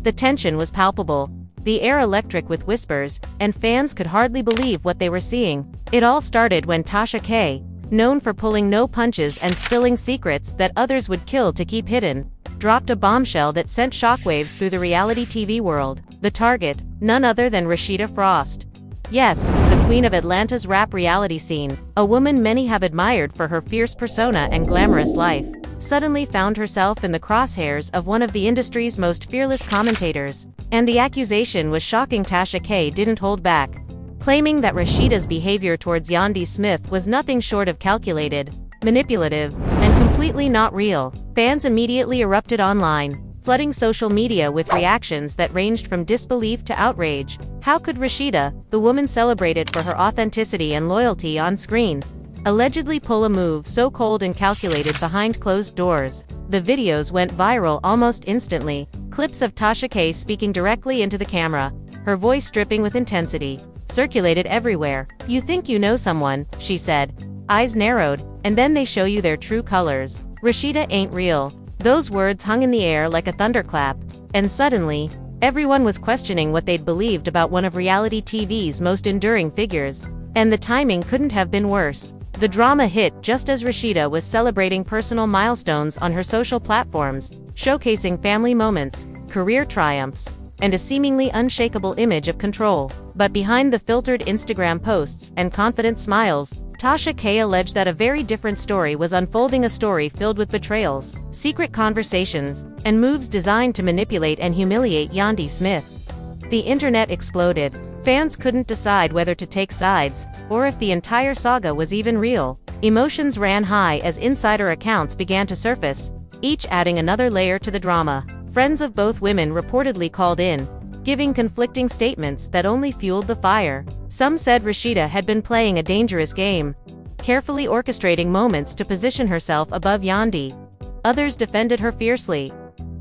The tension was palpable, the air electric with whispers, and fans could hardly believe what they were seeing. It all started when Tasha K, known for pulling no punches and spilling secrets that others would kill to keep hidden, dropped a bombshell that sent shockwaves through the reality TV world. The target, none other than Rasheeda Frost. Yes, the queen of Atlanta's rap reality scene, a woman many have admired for her fierce persona and glamorous life, suddenly found herself in the crosshairs of one of the industry's most fearless commentators. And the accusation was shocking. Tasha K didn't hold back, claiming that Rasheeda's behavior towards Yandy Smith was nothing short of calculated, manipulative, and completely not real. Fans immediately erupted online, flooding social media with reactions that ranged from disbelief to outrage. How could Rasheeda, the woman celebrated for her authenticity and loyalty on screen, allegedly pull a move so cold and calculated behind closed doors? The videos went viral almost instantly, clips of Tasha K speaking directly into the camera, her voice dripping with intensity, circulated everywhere. "You think you know someone," she said, eyes narrowed, "and then they show you their true colors. Rasheeda ain't real." Those words hung in the air like a thunderclap, and suddenly, everyone was questioning what they'd believed about one of reality TV's most enduring figures. And the timing couldn't have been worse. The drama hit just as Rasheeda was celebrating personal milestones on her social platforms, showcasing family moments, career triumphs, and a seemingly unshakable image of control. But behind the filtered Instagram posts and confident smiles, Tasha K alleged that a very different story was unfolding, a story filled with betrayals, secret conversations, and moves designed to manipulate and humiliate Yandy Smith. The internet exploded. Fans couldn't decide whether to take sides, or if the entire saga was even real. Emotions ran high as insider accounts began to surface, each adding another layer to the drama. Friends of both women reportedly called in, giving conflicting statements that only fueled the fire. Some said Rasheeda had been playing a dangerous game, carefully orchestrating moments to position herself above Yandy. Others defended her fiercely,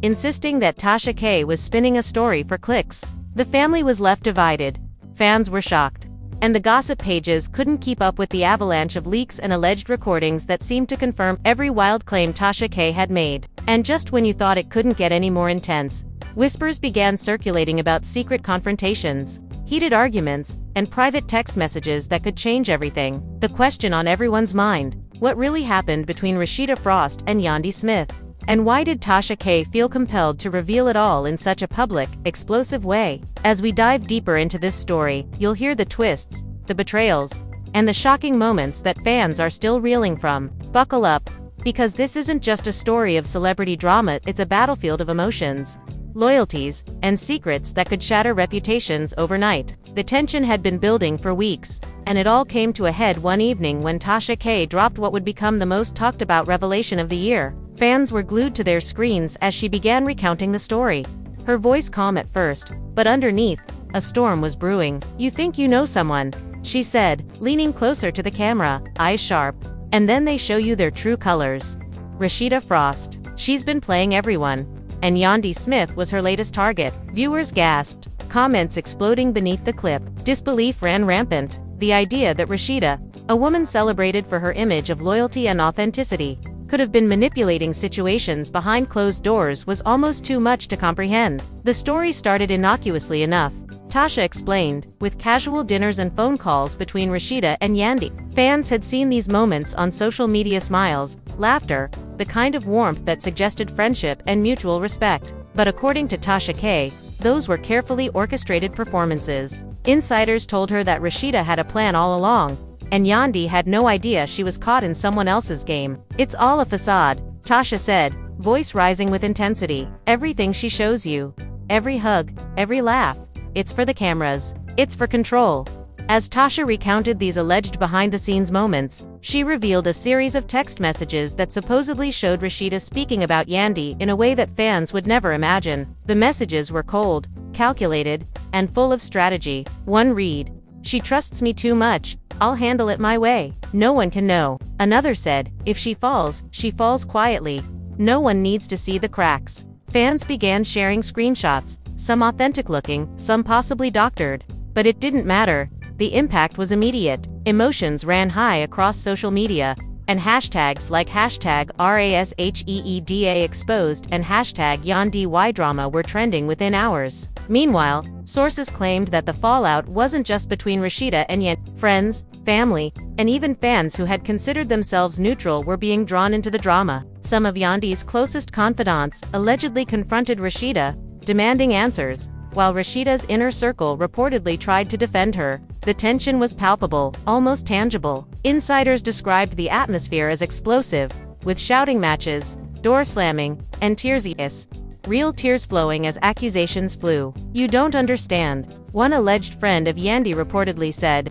insisting that Tasha K was spinning a story for clicks. The family was left divided. Fans were shocked, and the gossip pages couldn't keep up with the avalanche of leaks and alleged recordings that seemed to confirm every wild claim Tasha K had made. And just when you thought it couldn't get any more intense, whispers began circulating about secret confrontations, heated arguments, and private text messages that could change everything. The question on everyone's mind: what really happened between Rasheeda Frost and Yandy Smith? And why did Tasha K feel compelled to reveal it all in such a public, explosive way? As we dive deeper into this story, you'll hear the twists, the betrayals, and the shocking moments that fans are still reeling from. Buckle up, because this isn't just a story of celebrity drama, it's a battlefield of emotions, loyalties, and secrets that could shatter reputations overnight. The tension had been building for weeks, and it all came to a head one evening when Tasha K dropped what would become the most talked about revelation of the year. Fans were glued to their screens as she began recounting the story. Her voice calm at first, but underneath, a storm was brewing. "You think you know someone," she said, leaning closer to the camera, eyes sharp. "And then they show you their true colors. Rasheeda Frost. She's been playing everyone. And Yandy Smith was her latest target." Viewers gasped, comments exploding beneath the clip. Disbelief ran rampant. The idea that Rasheeda, a woman celebrated for her image of loyalty and authenticity, could have been manipulating situations behind closed doors was almost too much to comprehend. The story started innocuously enough, Tasha explained, with casual dinners and phone calls between Rasheeda and Yandy. Fans had seen these moments on social media: smiles, laughter, the kind of warmth that suggested friendship and mutual respect. But according to Tasha K, those were carefully orchestrated performances. Insiders told her that Rasheeda had a plan all along, and Yandy had no idea she was caught in someone else's game. "It's all a facade," Tasha said, voice rising with intensity. "Everything she shows you, every hug, every laugh, it's for the cameras. It's for control." As Tasha recounted these alleged behind-the-scenes moments, she revealed a series of text messages that supposedly showed Rasheeda speaking about Yandy in a way that fans would never imagine. The messages were cold, calculated, and full of strategy. One read, "She trusts me too much. I'll handle it my way. No one can know." Another said, "If she falls quietly. No one needs to see the cracks." Fans began sharing screenshots, some authentic looking, some possibly doctored. But it didn't matter. The impact was immediate. Emotions ran high across social media, and hashtags like hashtag #RASHEEDA exposed and hashtag Yandy drama were trending within hours. Meanwhile, sources claimed that the fallout wasn't just between Rasheeda and Yandy. Friends, family, and even fans who had considered themselves neutral were being drawn into the drama. Some of Yandy's closest confidants allegedly confronted Rasheeda, demanding answers, while Rasheeda's inner circle reportedly tried to defend her. The tension was palpable, almost tangible. Insiders described the atmosphere as explosive, with shouting matches, door slamming, and tears. Real tears flowing as accusations flew. "You don't understand," one alleged friend of Yandy reportedly said.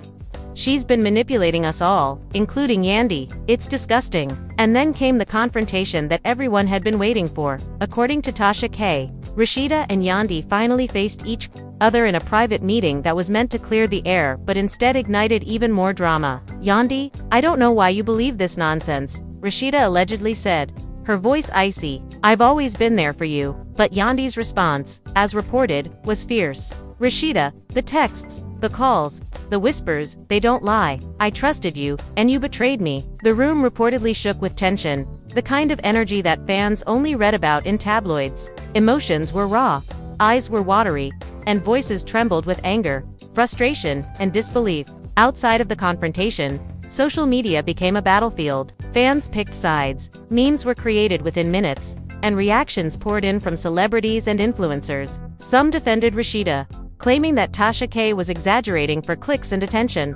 "She's been manipulating us all, including Yandy. It's disgusting." And then came the confrontation that everyone had been waiting for. According to Tasha K., Rasheeda and Yandy finally faced each other in a private meeting that was meant to clear the air but instead ignited even more drama. "Yandy, I don't know why you believe this nonsense," Rasheeda allegedly said, her voice icy. "I've always been there for you." But Yandy's response, as reported, was fierce. "Rasheeda, the texts, the calls, the whispers, they don't lie. I trusted you, and you betrayed me." The room reportedly shook with tension, the kind of energy that fans only read about in tabloids. Emotions were raw, eyes were watery, and voices trembled with anger, frustration, and disbelief. Outside of the confrontation, social media became a battlefield. Fans picked sides, memes were created within minutes, and reactions poured in from celebrities and influencers. Some defended Rasheeda, claiming that Tasha K was exaggerating for clicks and attention,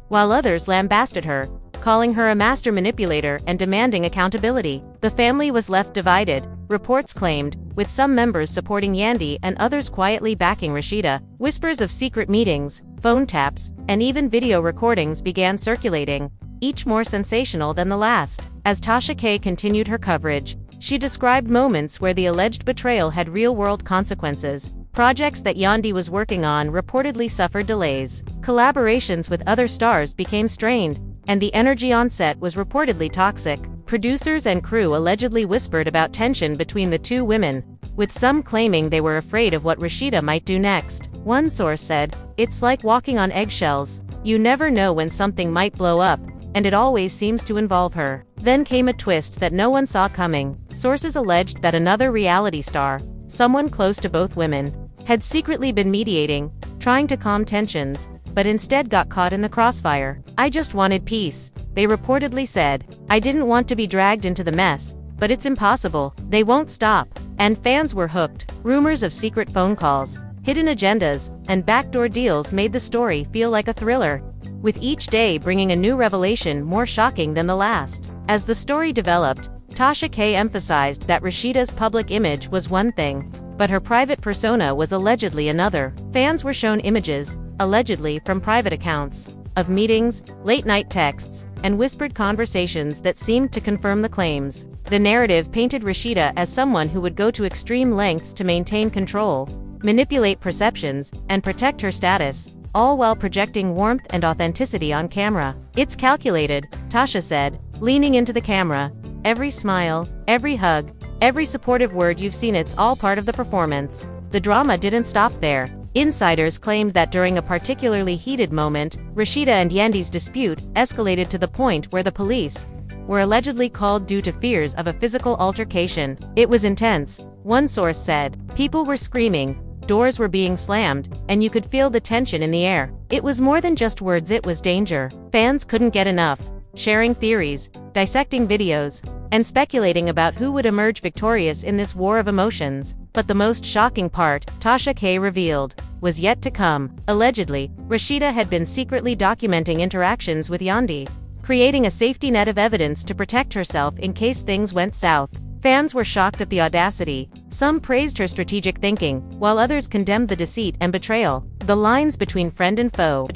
while others lambasted her, calling her a master manipulator and demanding accountability. The family was left divided, reports claimed, with some members supporting Yandy and others quietly backing Rasheeda. Whispers of secret meetings, phone taps, and even video recordings began circulating, each more sensational than the last. As Tasha K continued her coverage, she described moments where the alleged betrayal had real-world consequences. Projects that Yandy was working on reportedly suffered delays. Collaborations with other stars became strained, and the energy on set was reportedly toxic. Producers and crew allegedly whispered about tension between the two women, with some claiming they were afraid of what Rasheeda might do next. One source said, "It's like walking on eggshells. You never know when something might blow up, and it always seems to involve her." Then came a twist that no one saw coming. Sources alleged that another reality star, someone close to both women, had secretly been mediating, trying to calm tensions, but instead got caught in the crossfire. "I just wanted peace," they reportedly said. "I didn't want to be dragged into the mess, but it's impossible. They won't stop." And fans were hooked. Rumors of secret phone calls, hidden agendas, and backdoor deals made the story feel like a thriller, with each day bringing a new revelation more shocking than the last. As the story developed, Tasha K emphasized that Rasheeda's public image was one thing, but her private persona was allegedly another. Fans were shown images, allegedly from private accounts, of meetings, late-night texts, and whispered conversations that seemed to confirm the claims. The narrative painted Rasheeda as someone who would go to extreme lengths to maintain control, manipulate perceptions, and protect her status, all while projecting warmth and authenticity on camera. "It's calculated," Tasha said, leaning into the camera. "Every smile, every hug, every supportive word you've seen, it's all part of the performance." The drama didn't stop there. Insiders claimed that during a particularly heated moment, Rasheeda and Yandy's dispute escalated to the point where the police were allegedly called due to fears of a physical altercation. "It was intense," one source said. "People were screaming, doors were being slammed, and you could feel the tension in the air. It was more than just words, it was danger." Fans couldn't get enough, sharing theories, dissecting videos, and speculating about who would emerge victorious in this war of emotions. But the most shocking part, Tasha K revealed, was yet to come. Allegedly, Rasheeda had been secretly documenting interactions with Yandy, creating a safety net of evidence to protect herself in case things went south. Fans were shocked at the audacity. Some praised her strategic thinking, while others condemned the deceit and betrayal. The lines between friend and foe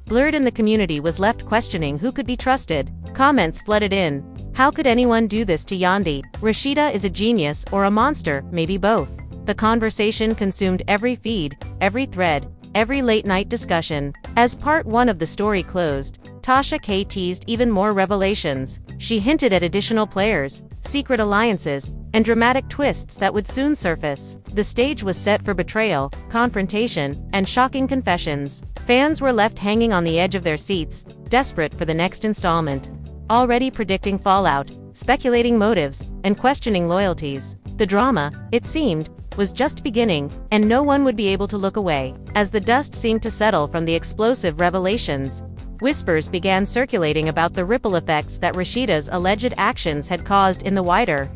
blurred, and the community was left questioning who could be trusted. Comments flooded in. "How could anyone do this to Yandy? Rasheeda is a genius or a monster, maybe both." The conversation consumed every feed, every thread, every late-night discussion. As part one of the story closed, Tasha K teased even more revelations. She hinted at additional players, secret alliances, and dramatic twists that would soon surface. The stage was set for betrayal, confrontation, and shocking confessions. Fans were left hanging on the edge of their seats, desperate for the next installment. Already predicting fallout, speculating motives, and questioning loyalties. The drama, it seemed, was just beginning, and no one would be able to look away. As the dust seemed to settle from the explosive revelations, whispers began circulating about the ripple effects that Rasheeda's alleged actions had caused in the wider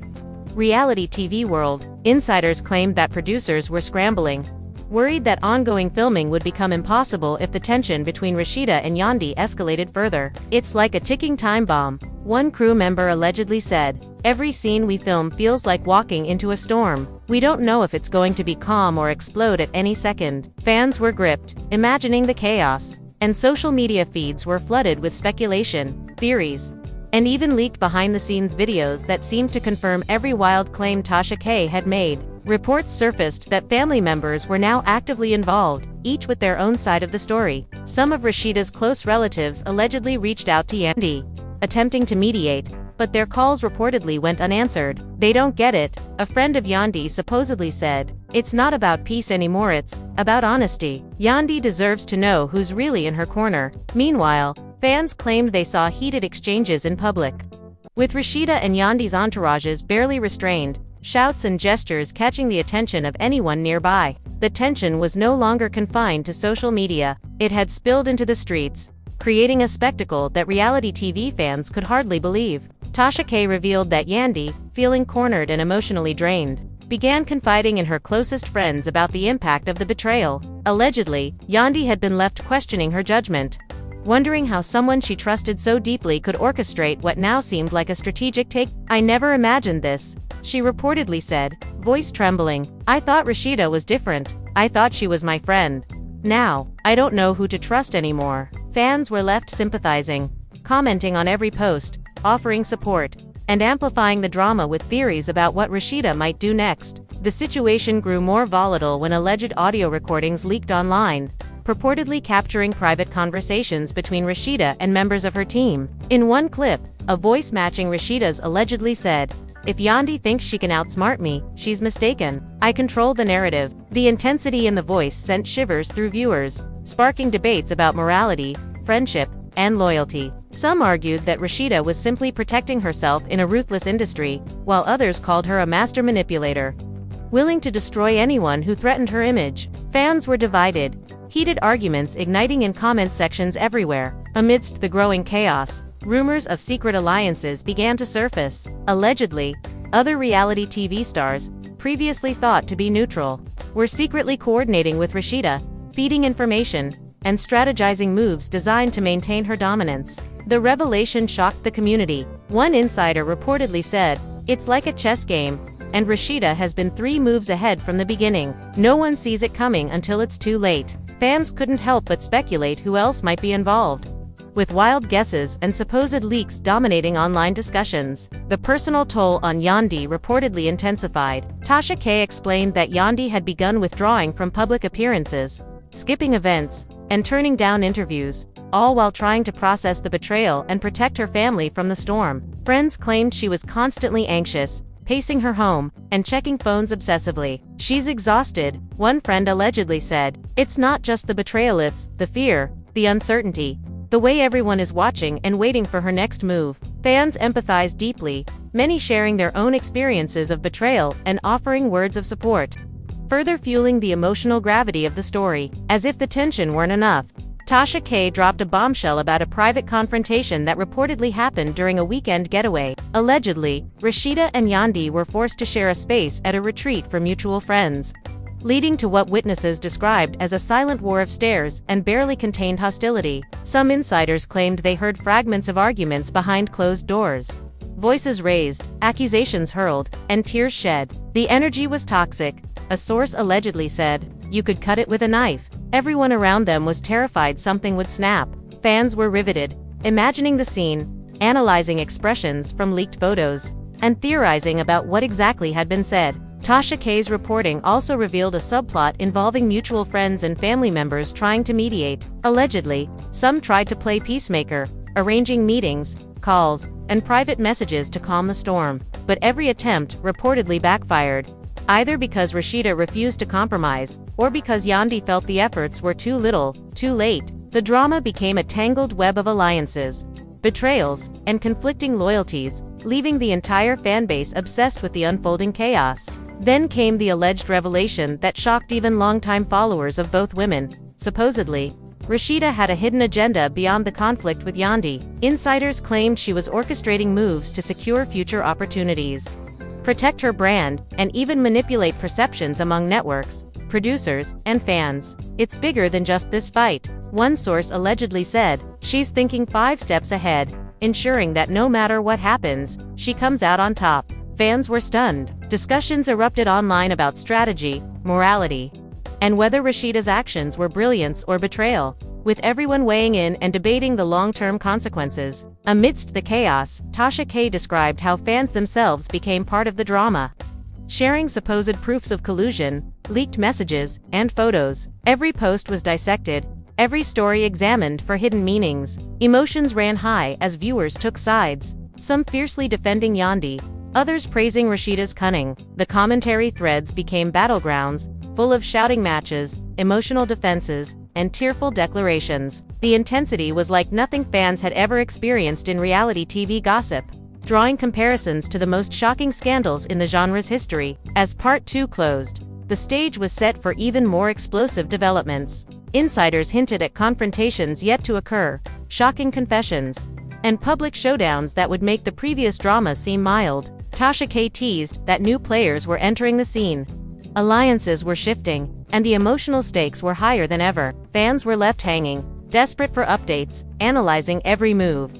reality TV world. Insiders claimed that producers were scrambling, worried that ongoing filming would become impossible if the tension between Rasheeda and Yandy escalated further. "It's like a ticking time bomb," one crew member allegedly said. "Every scene we film feels like walking into a storm. We don't know if it's going to be calm or explode at any second." Fans were gripped, imagining the chaos, and social media feeds were flooded with speculation, theories, and even leaked behind-the-scenes videos that seemed to confirm every wild claim Tasha K had made. Reports surfaced that family members were now actively involved, each with their own side of the story. Some of Rasheeda's close relatives allegedly reached out to Yandy, attempting to mediate, but their calls reportedly went unanswered. "They don't get it," a friend of Yandy supposedly said. "It's not about peace anymore, it's about honesty. Yandy deserves to know who's really in her corner." Meanwhile, fans claimed they saw heated exchanges in public, with Rasheeda and Yandy's entourages barely restrained, shouts and gestures catching the attention of anyone nearby. The tension was no longer confined to social media, it had spilled into the streets, creating a spectacle that reality TV fans could hardly believe. Tasha K revealed that Yandy, feeling cornered and emotionally drained, began confiding in her closest friends about the impact of the betrayal. Allegedly, Yandy had been left questioning her judgment, wondering how someone she trusted so deeply could orchestrate what now seemed like a strategic take. "I never imagined this," she reportedly said, voice trembling. "I thought Rasheeda was different. I thought she was my friend. Now, I don't know who to trust anymore." Fans were left sympathizing, commenting on every post, offering support, and amplifying the drama with theories about what Rasheeda might do next. The situation grew more volatile when alleged audio recordings leaked online, purportedly capturing private conversations between Rasheeda and members of her team. In one clip, a voice matching Rasheeda's allegedly said, "If Yandy thinks she can outsmart me, she's mistaken. I control the narrative." The intensity in the voice sent shivers through viewers, sparking debates about morality, friendship, and loyalty. Some argued that Rasheeda was simply protecting herself in a ruthless industry, while others called her a master manipulator, willing to destroy anyone who threatened her image. Fans were divided, heated arguments igniting in comment sections everywhere. Amidst the growing chaos, rumors of secret alliances began to surface. Allegedly, other reality TV stars, previously thought to be neutral, were secretly coordinating with Rasheeda, feeding information, and strategizing moves designed to maintain her dominance. The revelation shocked the community. One insider reportedly said, "It's like a chess game, and Rasheeda has been 3 moves ahead from the beginning. No one sees it coming until it's too late." Fans couldn't help but speculate who else might be involved, with wild guesses and supposed leaks dominating online discussions. The personal toll on Yandy reportedly intensified. Tasha K explained that Yandy had begun withdrawing from public appearances, skipping events, and turning down interviews, all while trying to process the betrayal and protect her family from the storm. Friends claimed she was constantly anxious, pacing her home, and checking phones obsessively. "She's exhausted," one friend allegedly said. "It's not just the betrayal, it's the fear, the uncertainty, the way everyone is watching and waiting for her next move." Fans empathized deeply, many sharing their own experiences of betrayal and offering words of support, further fueling the emotional gravity of the story. As if the tension weren't enough, Tasha K dropped a bombshell about a private confrontation that reportedly happened during a weekend getaway. Allegedly, Rasheeda and Yandy were forced to share a space at a retreat for mutual friends, leading to what witnesses described as a silent war of stares and barely contained hostility. Some insiders claimed they heard fragments of arguments behind closed doors, voices raised, accusations hurled, and tears shed. The energy was toxic, a source allegedly said. "You could cut it with a knife." Everyone around them was terrified something would snap. Fans were riveted, imagining the scene, analyzing expressions from leaked photos, and theorizing about what exactly had been said. Tasha K's reporting also revealed a subplot involving mutual friends and family members trying to mediate. Allegedly, some tried to play peacemaker, arranging meetings, calls, and private messages to calm the storm. But every attempt reportedly backfired. Either because Rasheeda refused to compromise, or because Yandy felt the efforts were too little, too late. The drama became a tangled web of alliances, betrayals, and conflicting loyalties, leaving the entire fanbase obsessed with the unfolding chaos. Then came the alleged revelation that shocked even longtime followers of both women. Supposedly, Rasheeda had a hidden agenda beyond the conflict with Yandy. Insiders claimed she was orchestrating moves to secure future opportunities, protect her brand, and even manipulate perceptions among networks, producers, and fans. It's bigger than just this fight, one source allegedly said. She's thinking 5 steps ahead, ensuring that no matter what happens, she comes out on top. Fans were stunned. Discussions erupted online about strategy, morality, and whether Rasheeda's actions were brilliance or betrayal, with everyone weighing in and debating the long-term consequences. Amidst the chaos, Tasha K described how fans themselves became part of the drama, sharing supposed proofs of collusion, leaked messages, and photos. Every post was dissected, every story examined for hidden meanings. Emotions ran high as viewers took sides, some fiercely defending Yandy, others praising Rasheeda's cunning. The commentary threads became battlegrounds, full of shouting matches, emotional defenses, and tearful declarations. The intensity was like nothing fans had ever experienced in reality TV gossip, drawing comparisons to the most shocking scandals in the genre's history. As Part 2 closed, the stage was set for even more explosive developments. Insiders hinted at confrontations yet to occur, shocking confessions, and public showdowns that would make the previous drama seem mild. Tasha K teased that new players were entering the scene. Alliances were shifting, and the emotional stakes were higher than ever. Fans were left hanging, desperate for updates, analyzing every move,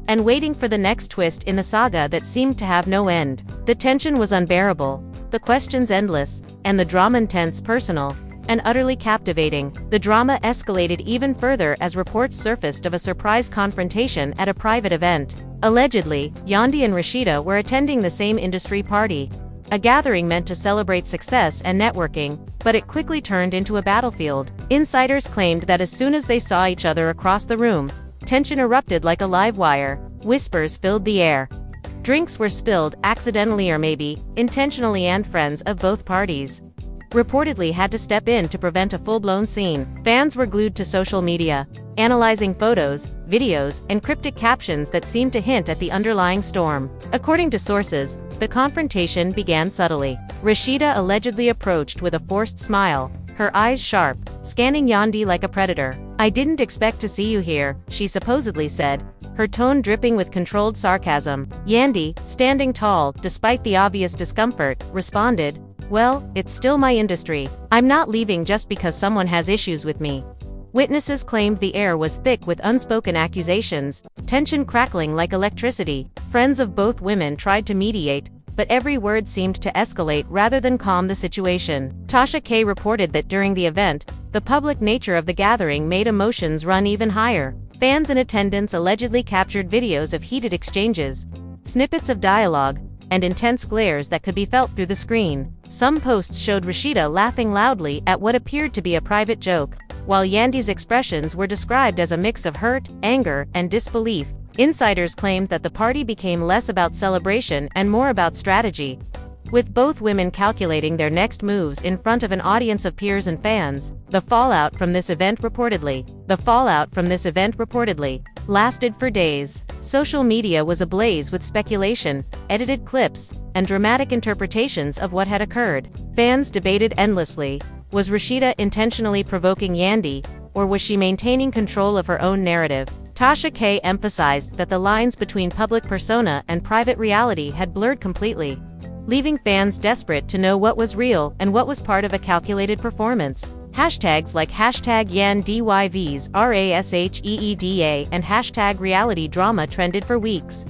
and waiting for the next twist in the saga that seemed to have no end. The tension was unbearable, the questions endless, and the drama intense, personal, and utterly captivating. The drama escalated even further as reports surfaced of a surprise confrontation at a private event. Allegedly, Yandy and Rasheeda were attending the same industry party, a gathering meant to celebrate success and networking, but it quickly turned into a battlefield. Insiders claimed that as soon as they saw each other across the room, tension erupted like a live wire. Whispers filled the air. Drinks were spilled, accidentally or maybe intentionally, and friends of both parties reportedly had to step in to prevent a full-blown scene. Fans were glued to social media, analyzing photos, videos, and cryptic captions that seemed to hint at the underlying storm. According to sources, the confrontation began subtly. Rasheeda allegedly approached with a forced smile, her eyes sharp, scanning Yandy like a predator. "I didn't expect to see you here," she supposedly said, her tone dripping with controlled sarcasm. Yandy, standing tall, despite the obvious discomfort, responded, "Well, it's still my industry. I'm not leaving just because someone has issues with me." Witnesses claimed the air was thick with unspoken accusations, tension crackling like electricity. Friends of both women tried to mediate, but every word seemed to escalate rather than calm the situation. Tasha K reported that during the event, the public nature of the gathering made emotions run even higher. Fans in attendance allegedly captured videos of heated exchanges, snippets of dialogue, and intense glares that could be felt through the screen. Some posts showed Rasheeda laughing loudly at what appeared to be a private joke, while Yandy's expressions were described as a mix of hurt, anger, and disbelief. Insiders claimed that the party became less about celebration and more about strategy, with both women calculating their next moves in front of an audience of peers and fans. The fallout from this event reportedly lasted for days. Social media was ablaze with speculation, edited clips, and dramatic interpretations of what had occurred. Fans debated endlessly. Was Rasheeda intentionally provoking Yandy, or was she maintaining control of her own narrative? Tasha K emphasized that the lines between public persona and private reality had blurred completely, leaving fans desperate to know what was real and what was part of a calculated performance. Hashtags like #YanDYVs, RASHEEDA, and #reality drama trended for weeks,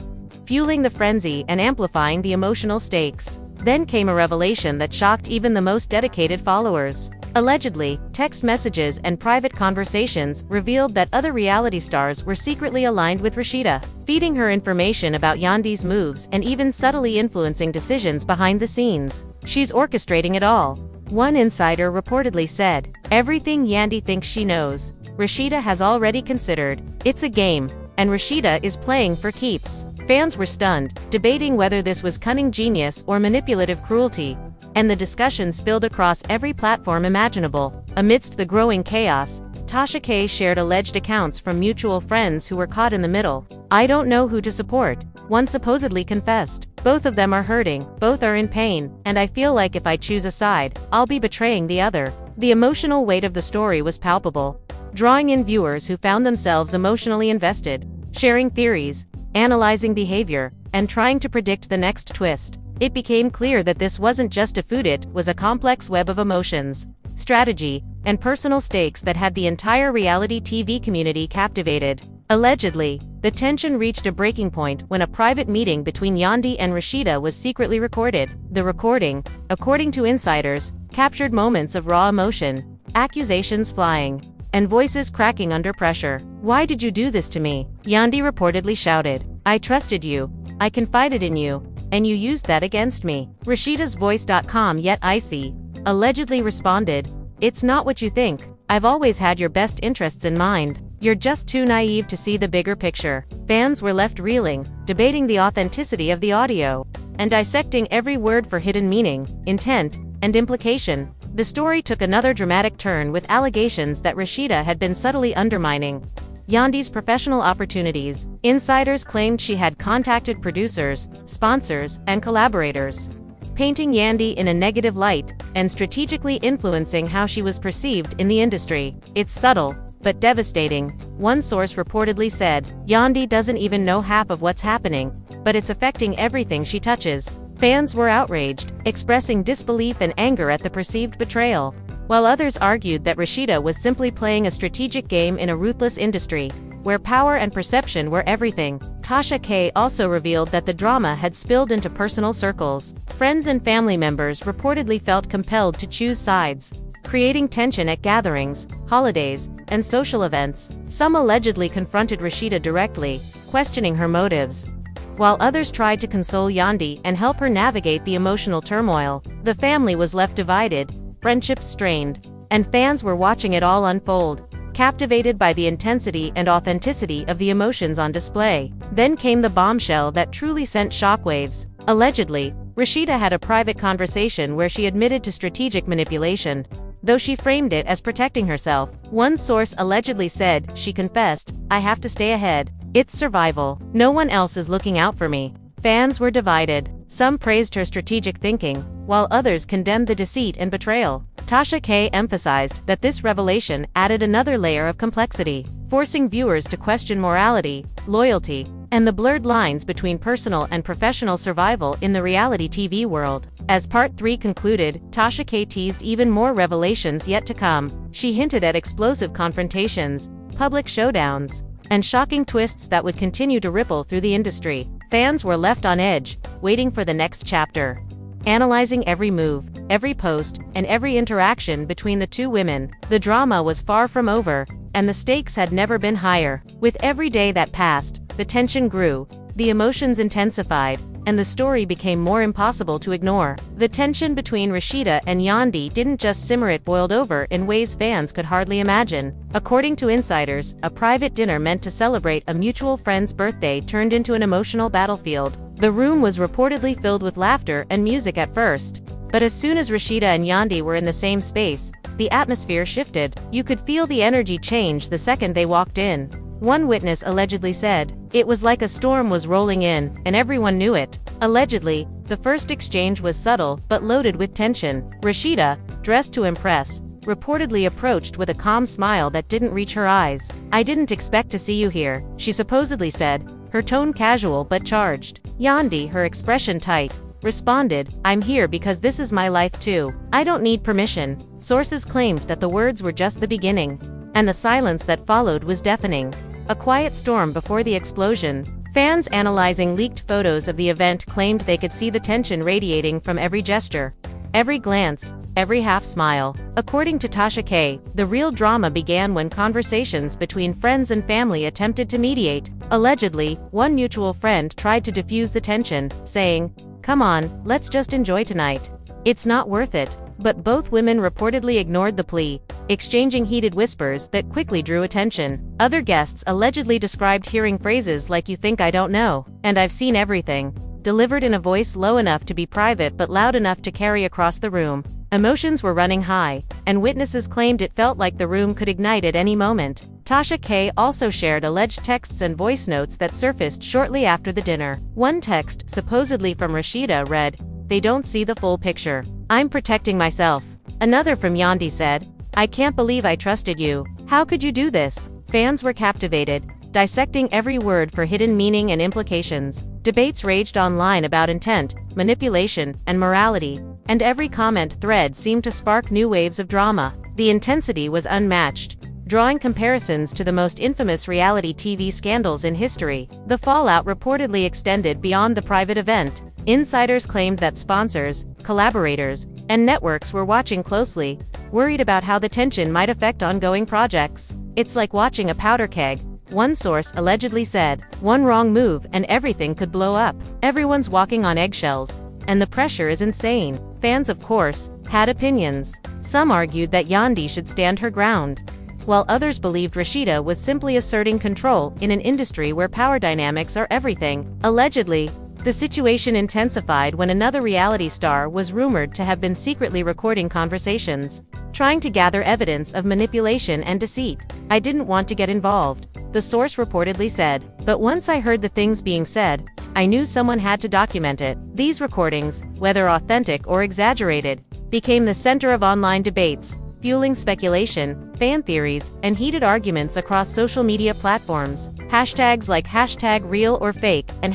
fueling the frenzy and amplifying the emotional stakes. Then came a revelation that shocked even the most dedicated followers. Allegedly, text messages and private conversations revealed that other reality stars were secretly aligned with Rasheeda, feeding her information about Yandy's moves and even subtly influencing decisions behind the scenes. "She's orchestrating it all," one insider reportedly said. "Everything Yandy thinks she knows, Rasheeda has already considered. It's a game, and Rasheeda is playing for keeps." Fans were stunned, debating whether this was cunning genius or manipulative cruelty. And the discussion spilled across every platform imaginable. Amidst the growing chaos, Tasha K shared alleged accounts from mutual friends who were caught in the middle. "I don't know who to support," one supposedly confessed. "Both of them are hurting, both are in pain, and I feel like if I choose a side, I'll be betraying the other." The emotional weight of the story was palpable, drawing in viewers who found themselves emotionally invested, sharing theories, analyzing behavior, and trying to predict the next twist. It became clear that this wasn't just a food, it was a complex web of emotions, strategy, and personal stakes that had the entire reality TV community captivated. Allegedly, the tension reached a breaking point when a private meeting between Yandy and Rasheeda was secretly recorded. The recording, according to insiders, captured moments of raw emotion, accusations flying, and voices cracking under pressure. "Why did you do this to me?" Yandy reportedly shouted. "I trusted you, I confided in you, and you used that against me." Rasheeda's Voice.com yet icy, allegedly responded, "It's not what you think. I've always had your best interests in mind. You're just too naive to see the bigger picture." Fans were left reeling, debating the authenticity of the audio, and dissecting every word for hidden meaning, intent, and implication. The story took another dramatic turn with allegations that Rasheeda had been subtly undermining Yandy's professional opportunities. Insiders claimed she had contacted producers, sponsors, and collaborators, painting Yandy in a negative light, and strategically influencing how she was perceived in the industry. "It's subtle, but devastating," one source reportedly said. "Yandy doesn't even know half of what's happening, but it's affecting everything she touches." Fans were outraged, expressing disbelief and anger at the perceived betrayal, while others argued that Rasheeda was simply playing a strategic game in a ruthless industry, where power and perception were everything. Tasha K also revealed that the drama had spilled into personal circles. Friends and family members reportedly felt compelled to choose sides, creating tension at gatherings, holidays, and social events. Some allegedly confronted Rasheeda directly, questioning her motives, while others tried to console Yandy and help her navigate the emotional turmoil. The family was left divided, friendships strained, and fans were watching it all unfold, captivated by the intensity and authenticity of the emotions on display. Then came the bombshell that truly sent shockwaves. Allegedly, Rasheeda had a private conversation where she admitted to strategic manipulation, though she framed it as protecting herself. One source allegedly said, "She confessed, 'I have to stay ahead. It's survival. No one else is looking out for me.'" Fans were divided. Some praised her strategic thinking, while others condemned the deceit and betrayal. Tasha K emphasized that this revelation added another layer of complexity, forcing viewers to question morality, loyalty, and the blurred lines between personal and professional survival in the reality TV world. As Part 3 concluded, Tasha K teased even more revelations yet to come. She hinted at explosive confrontations, public showdowns, and shocking twists that would continue to ripple through the industry. Fans were left on edge, waiting for the next chapter, analyzing every move, every post, and every interaction between the two women. The drama was far from over, and the stakes had never been higher. With every day that passed, the tension grew, the emotions intensified, and the story became more impossible to ignore. The tension between Rasheeda and Yandy didn't just simmer, it boiled over in ways fans could hardly imagine. According to insiders, a private dinner meant to celebrate a mutual friend's birthday turned into an emotional battlefield. The room was reportedly filled with laughter and music at first, but as soon as Rasheeda and Yandy were in the same space, the atmosphere shifted. You could feel the energy change the second they walked in. One witness allegedly said, "It was like a storm was rolling in, and everyone knew it." Allegedly, the first exchange was subtle but loaded with tension. Rasheeda, dressed to impress, reportedly approached with a calm smile that didn't reach her eyes. "I didn't expect to see you here," she supposedly said, her tone casual but charged. Yandy, her expression tight, responded, "I'm here because this is my life too. I don't need permission." Sources claimed that the words were just the beginning, and the silence that followed was deafening. A quiet storm before the explosion. Fans analyzing leaked photos of the event claimed they could see the tension radiating from every gesture, every glance, every half-smile. According to Tasha K, the real drama began when conversations between friends and family attempted to mediate. Allegedly, one mutual friend tried to diffuse the tension, saying, "Come on, let's just enjoy tonight. It's not worth it." But both women reportedly ignored the plea, exchanging heated whispers that quickly drew attention. Other guests allegedly described hearing phrases like "you think I don't know," and "I've seen everything," delivered in a voice low enough to be private but loud enough to carry across the room. Emotions were running high, and witnesses claimed it felt like the room could ignite at any moment. Tasha K also shared alleged texts and voice notes that surfaced shortly after the dinner. One text, supposedly from Rasheeda, read, "They don't see the full picture. I'm protecting myself." Another from Yandy said, "I can't believe I trusted you. How could you do this?" Fans were captivated, dissecting every word for hidden meaning and implications. Debates raged online about intent, manipulation, and morality, and every comment thread seemed to spark new waves of drama. The intensity was unmatched, drawing comparisons to the most infamous reality TV scandals in history. The fallout reportedly extended beyond the private event. Insiders claimed that sponsors, collaborators, and networks were watching closely, worried about how the tension might affect ongoing projects. "It's like watching a powder keg," one source allegedly said. "One wrong move and everything could blow up. Everyone's walking on eggshells, and the pressure is insane." Fans, of course, had opinions. Some argued that Yandy should stand her ground, while others believed Rasheeda was simply asserting control in an industry where power dynamics are everything. Allegedly, the situation intensified when another reality star was rumored to have been secretly recording conversations, trying to gather evidence of manipulation and deceit. "I didn't want to get involved," the source reportedly said, "but once I heard the things being said, I knew someone had to document it." These recordings, whether authentic or exaggerated, became the center of online debates, fueling speculation, fan theories, and heated arguments across social media platforms. Hashtags like #real or fake and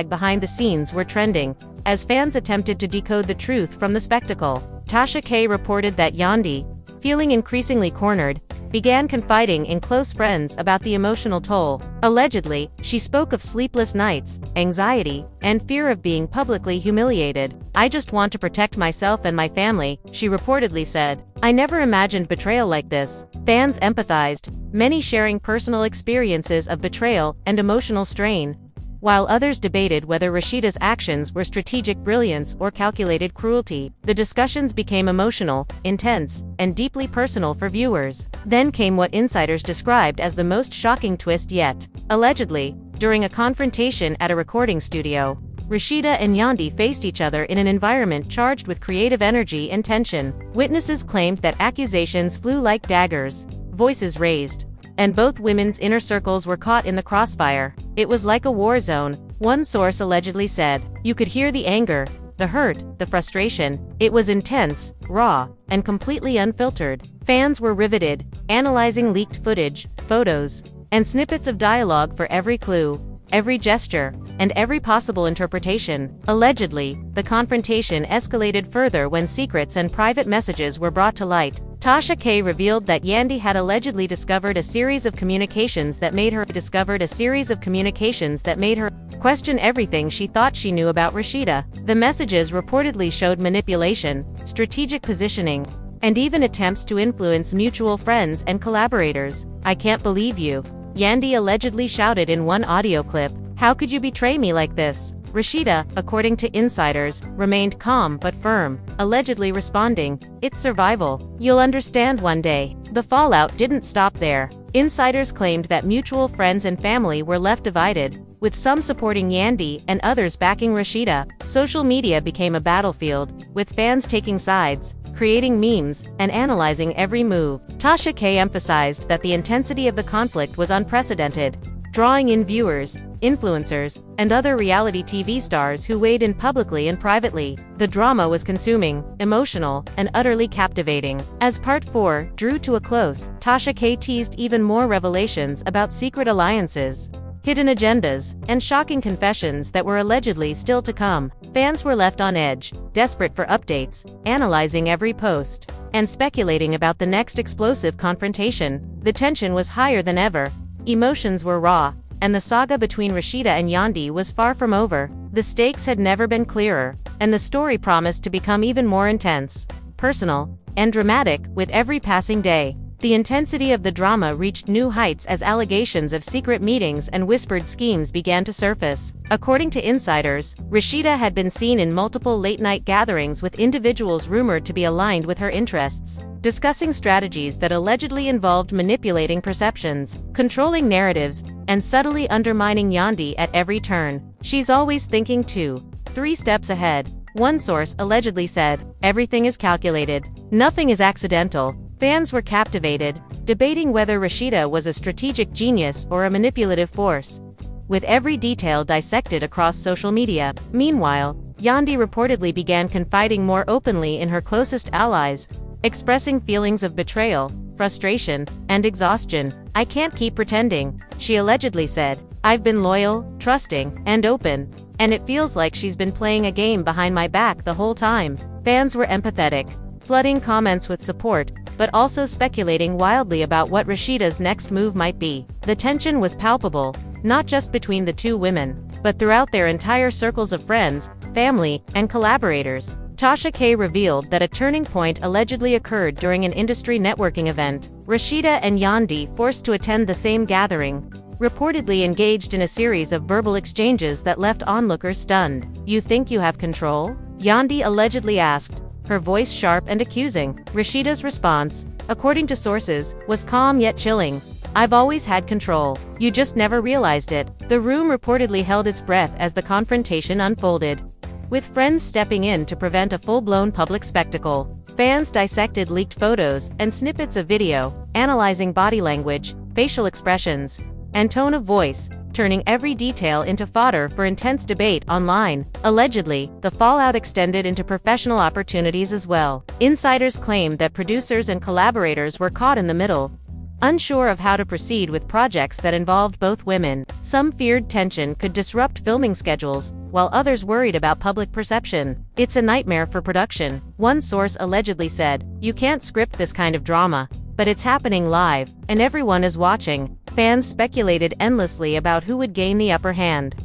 #behind-the-scenes were trending, as fans attempted to decode the truth from the spectacle. Tasha K reported that Yandy, feeling increasingly cornered, began confiding in close friends about the emotional toll. Allegedly, she spoke of sleepless nights, anxiety, and fear of being publicly humiliated. "I just want to protect myself and my family," she reportedly said. "I never imagined betrayal like this." Fans empathized, many sharing personal experiences of betrayal and emotional strain, while others debated whether Rasheeda's actions were strategic brilliance or calculated cruelty. The discussions became emotional, intense, and deeply personal for viewers. Then came what insiders described as the most shocking twist yet. Allegedly, during a confrontation at a recording studio, Rasheeda and Yandy faced each other in an environment charged with creative energy and tension. Witnesses claimed that accusations flew like daggers, voices raised, and both women's inner circles were caught in the crossfire. "It was like a war zone," one source allegedly said. "You could hear the anger, the hurt, the frustration. It was intense, raw, and completely unfiltered." Fans were riveted, analyzing leaked footage, photos, and snippets of dialogue for every clue, every gesture, and every possible interpretation. Allegedly, the confrontation escalated further when secrets and private messages were brought to light. Tasha K revealed that Yandy had allegedly discovered a series of communications that made her question everything she thought she knew about Rasheeda. The messages reportedly showed manipulation, strategic positioning, and even attempts to influence mutual friends and collaborators. "I can't believe you," Yandy allegedly shouted in one audio clip. "How could you betray me like this?" Rasheeda, according to insiders, remained calm but firm, allegedly responding, "It's survival. You'll understand one day." The fallout didn't stop there. Insiders claimed that mutual friends and family were left divided, with some supporting Yandy and others backing Rasheeda. Social media became a battlefield, with fans taking sides, creating memes, and analyzing every move. Tasha K emphasized that the intensity of the conflict was unprecedented, drawing in viewers, influencers, and other reality TV stars who weighed in publicly and privately. The drama was consuming, emotional, and utterly captivating. As Part 4 drew to a close, Tasha K teased even more revelations about secret alliances, hidden agendas, and shocking confessions that were allegedly still to come. Fans were left on edge, desperate for updates, analyzing every post, and speculating about the next explosive confrontation. The tension was higher than ever. Emotions were raw, and the saga between Rasheeda and Yandy was far from over. The stakes had never been clearer, and the story promised to become even more intense, personal, and dramatic with every passing day. The intensity of the drama reached new heights as allegations of secret meetings and whispered schemes began to surface. According to insiders, Rasheeda had been seen in multiple late-night gatherings with individuals rumored to be aligned with her interests. discussing strategies that allegedly involved manipulating perceptions, controlling narratives, and subtly undermining Yandy at every turn. She's always thinking 2-3 steps ahead, one source allegedly said. Everything is calculated. Nothing is accidental. Fans were captivated, debating whether Rasheeda was a strategic genius or a manipulative force, with every detail dissected across social media. Meanwhile, Yandy reportedly began confiding more openly in her closest allies, expressing feelings of betrayal, frustration, and exhaustion. "I can't keep pretending," she allegedly said. "I've been loyal, trusting, and open, and it feels like she's been playing a game behind my back the whole time." Fans were empathetic, flooding comments with support, but also speculating wildly about what Rasheeda's next move might be. The tension was palpable, not just between the two women, but throughout their entire circles of friends, family, and collaborators. Tasha K revealed that a turning point allegedly occurred during an industry networking event. Rasheeda and Yandy, forced to attend the same gathering, reportedly engaged in a series of verbal exchanges that left onlookers stunned. "You think you have control?" Yandy allegedly asked, her voice sharp and accusing. Rasheeda's response, according to sources, was calm yet chilling. "I've always had control. You just never realized it." The room reportedly held its breath as the confrontation unfolded, with friends stepping in to prevent a full-blown public spectacle. Fans dissected leaked photos and snippets of video, analyzing body language, facial expressions, and tone of voice, turning every detail into fodder for intense debate online. Allegedly, the fallout extended into professional opportunities as well. Insiders claimed that producers and collaborators were caught in the middle, unsure of how to proceed with projects that involved both women. Some feared tension could disrupt filming schedules, while others worried about public perception. "It's a nightmare for production," one source allegedly said. "You can't script this kind of drama, but it's happening live, and everyone is watching." Fans speculated endlessly about who would gain the upper hand,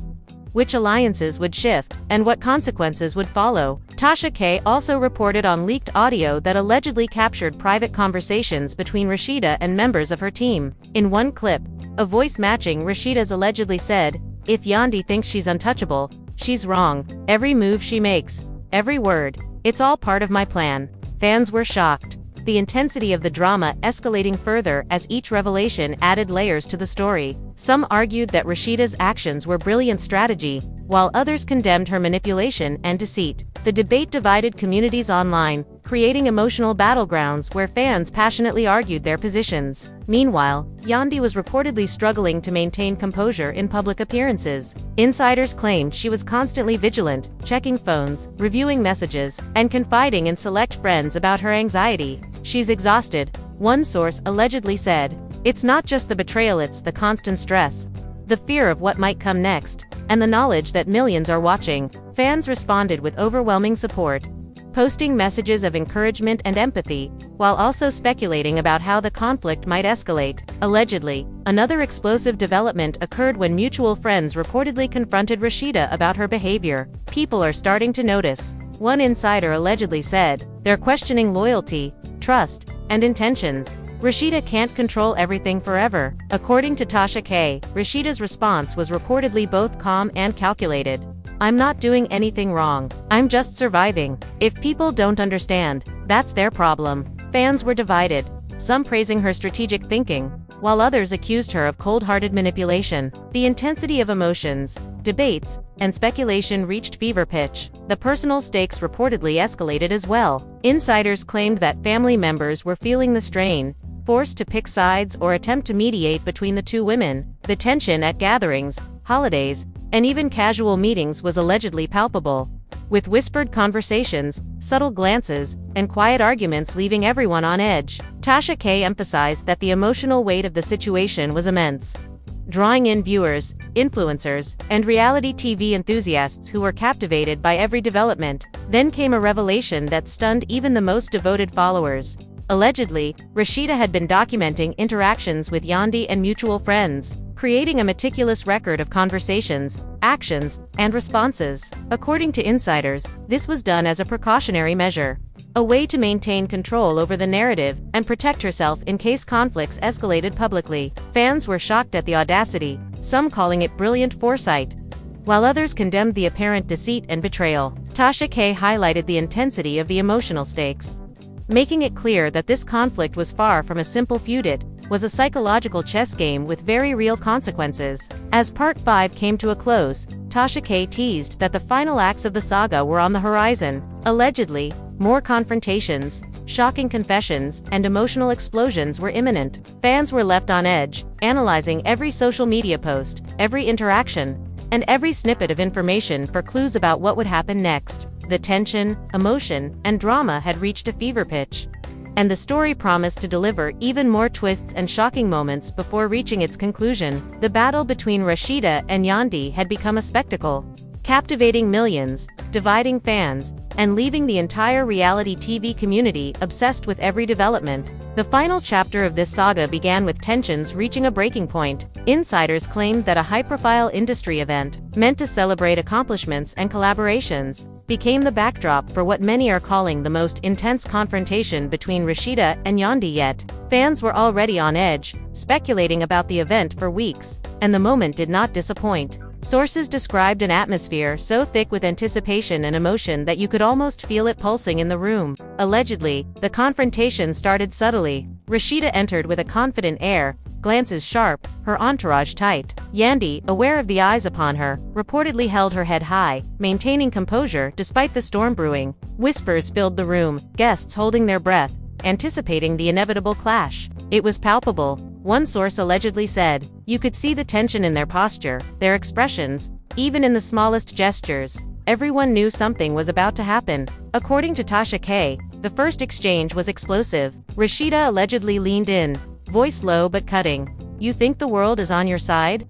which alliances would shift, and what consequences would follow. Tasha K also reported on leaked audio that allegedly captured private conversations between Rasheeda and members of her team. In one clip, a voice matching Rasheeda's allegedly said, "If Yandy thinks she's untouchable, she's wrong. Every move she makes, every word, it's all part of my plan." Fans were shocked, the intensity of the drama escalating further as each revelation added layers to the story. Some argued that Rasheeda's actions were brilliant strategy, while others condemned her manipulation and deceit. The debate divided communities online, creating emotional battlegrounds where fans passionately argued their positions. Meanwhile, Yandy was reportedly struggling to maintain composure in public appearances. Insiders claimed she was constantly vigilant, checking phones, reviewing messages, and confiding in select friends about her anxiety. "She's exhausted," one source allegedly said. "It's not just the betrayal, it's the constant stress, the fear of what might come next, and the knowledge that millions are watching." Fans responded with overwhelming support, posting messages of encouragement and empathy, while also speculating about how the conflict might escalate. Allegedly, another explosive development occurred when mutual friends reportedly confronted Rasheeda about her behavior. "People are starting to notice," one insider allegedly said. "They're questioning loyalty, trust, and intentions. Rasheeda can't control everything forever." According to Tasha K, Rasheeda's response was reportedly both calm and calculated. "I'm not doing anything wrong. I'm just surviving. If people don't understand, that's their problem." Fans were divided, some praising her strategic thinking, while others accused her of cold-hearted manipulation. The intensity of emotions, debates, and speculation reached fever pitch. The personal stakes reportedly escalated as well. Insiders claimed that family members were feeling the strain, forced to pick sides or attempt to mediate between the two women. The tension at gatherings, holidays, and even casual meetings was allegedly palpable, with whispered conversations, subtle glances, and quiet arguments leaving everyone on edge. Tasha K emphasized that the emotional weight of the situation was immense, drawing in viewers, influencers, and reality TV enthusiasts who were captivated by every development. Then came a revelation that stunned even the most devoted followers. Allegedly, Rasheeda had been documenting interactions with Yandy and mutual friends, creating a meticulous record of conversations, actions, and responses. According to insiders, this was done as a precautionary measure, a way to maintain control over the narrative and protect herself in case conflicts escalated publicly. Fans were shocked at the audacity, some calling it brilliant foresight, while others condemned the apparent deceit and betrayal. Tasha K highlighted the intensity of the emotional stakes. making it clear that this conflict was far from a simple feud. It was a psychological chess game with very real consequences. As Part 5 came to a close, Tasha K teased that the final acts of the saga were on the horizon. Allegedly, more confrontations, shocking confessions, and emotional explosions were imminent. Fans were left on edge, analyzing every social media post, every interaction, and every snippet of information for clues about what would happen next. The tension, emotion, and drama had reached a fever pitch, and the story promised to deliver even more twists and shocking moments before reaching its conclusion. The battle between Rasheeda and Yandy had become a spectacle, captivating millions, dividing fans, and leaving the entire reality TV community obsessed with every development. The final chapter of this saga began with tensions reaching a breaking point. Insiders claimed that a high-profile industry event, meant to celebrate accomplishments and collaborations, became the backdrop for what many are calling the most intense confrontation between Rasheeda and Yandy yet. Fans were already on edge, speculating about the event for weeks, and the moment did not disappoint. Sources described an atmosphere so thick with anticipation and emotion that you could almost feel it pulsing in the room. Allegedly, the confrontation started subtly. Rasheeda entered with a confident air, glances sharp, her entourage tight. Yandy, aware of the eyes upon her, reportedly held her head high, maintaining composure despite the storm brewing. Whispers filled the room, guests holding their breath, anticipating the inevitable clash. It was palpable. One source allegedly said, "You could see the tension in their posture, their expressions, even in the smallest gestures. Everyone knew something was about to happen." According to Tasha K, the first exchange was explosive. Rasheeda allegedly leaned in, voice low but cutting. "You think the world is on your side?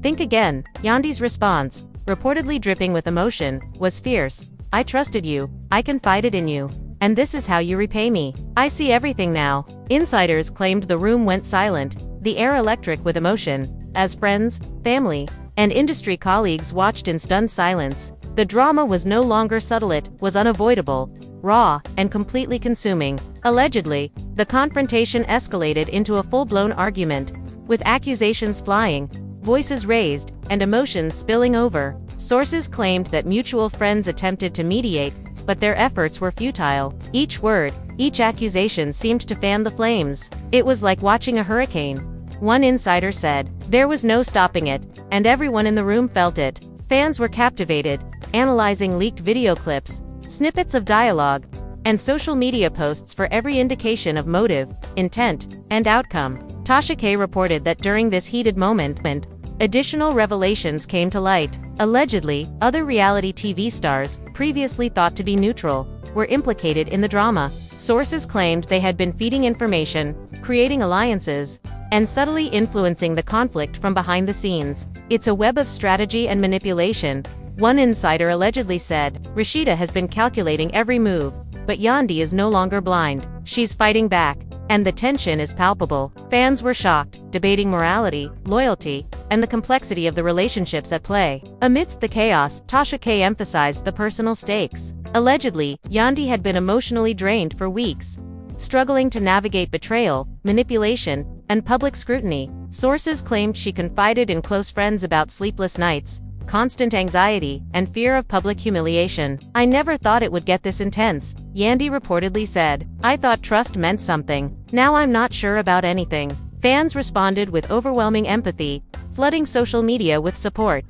Think again." Yandy's response, reportedly dripping with emotion, was fierce. "I trusted you, I confided in you, and this is how you repay me. I see everything now." Insiders claimed the room went silent, the air electric with emotion, as friends, family, and industry colleagues watched in stunned silence. The drama was no longer subtle, it was unavoidable, raw, and completely consuming. Allegedly, the confrontation escalated into a full-blown argument, with accusations flying, voices raised, and emotions spilling over. Sources claimed that mutual friends attempted to mediate, but their efforts were futile. Each word, each accusation seemed to fan the flames. It was like watching a hurricane. One insider said, "There was no stopping it, and everyone in the room felt it." Fans were captivated, analyzing leaked video clips, snippets of dialogue, and social media posts for every indication of motive, intent, and outcome. Tasha K reported that during this heated moment, additional revelations came to light. Allegedly, other reality TV stars, previously thought to be neutral, were implicated in the drama. Sources claimed they had been feeding information, creating alliances, and subtly influencing the conflict from behind the scenes. "It's a web of strategy and manipulation," one insider allegedly said. "Rasheeda has been calculating every move, but Yandy is no longer blind. She's fighting back, and the tension is palpable." Fans were shocked, debating morality, loyalty, and the complexity of the relationships at play. Amidst the chaos, Tasha K emphasized the personal stakes. Allegedly, Yandy had been emotionally drained for weeks, struggling to navigate betrayal, manipulation, and public scrutiny. Sources claimed she confided in close friends about sleepless nights, constant anxiety, and fear of public humiliation. "I never thought it would get this intense," Yandy reportedly said. "I thought trust meant something. Now I'm not sure about anything." Fans responded with overwhelming empathy, flooding social media with support,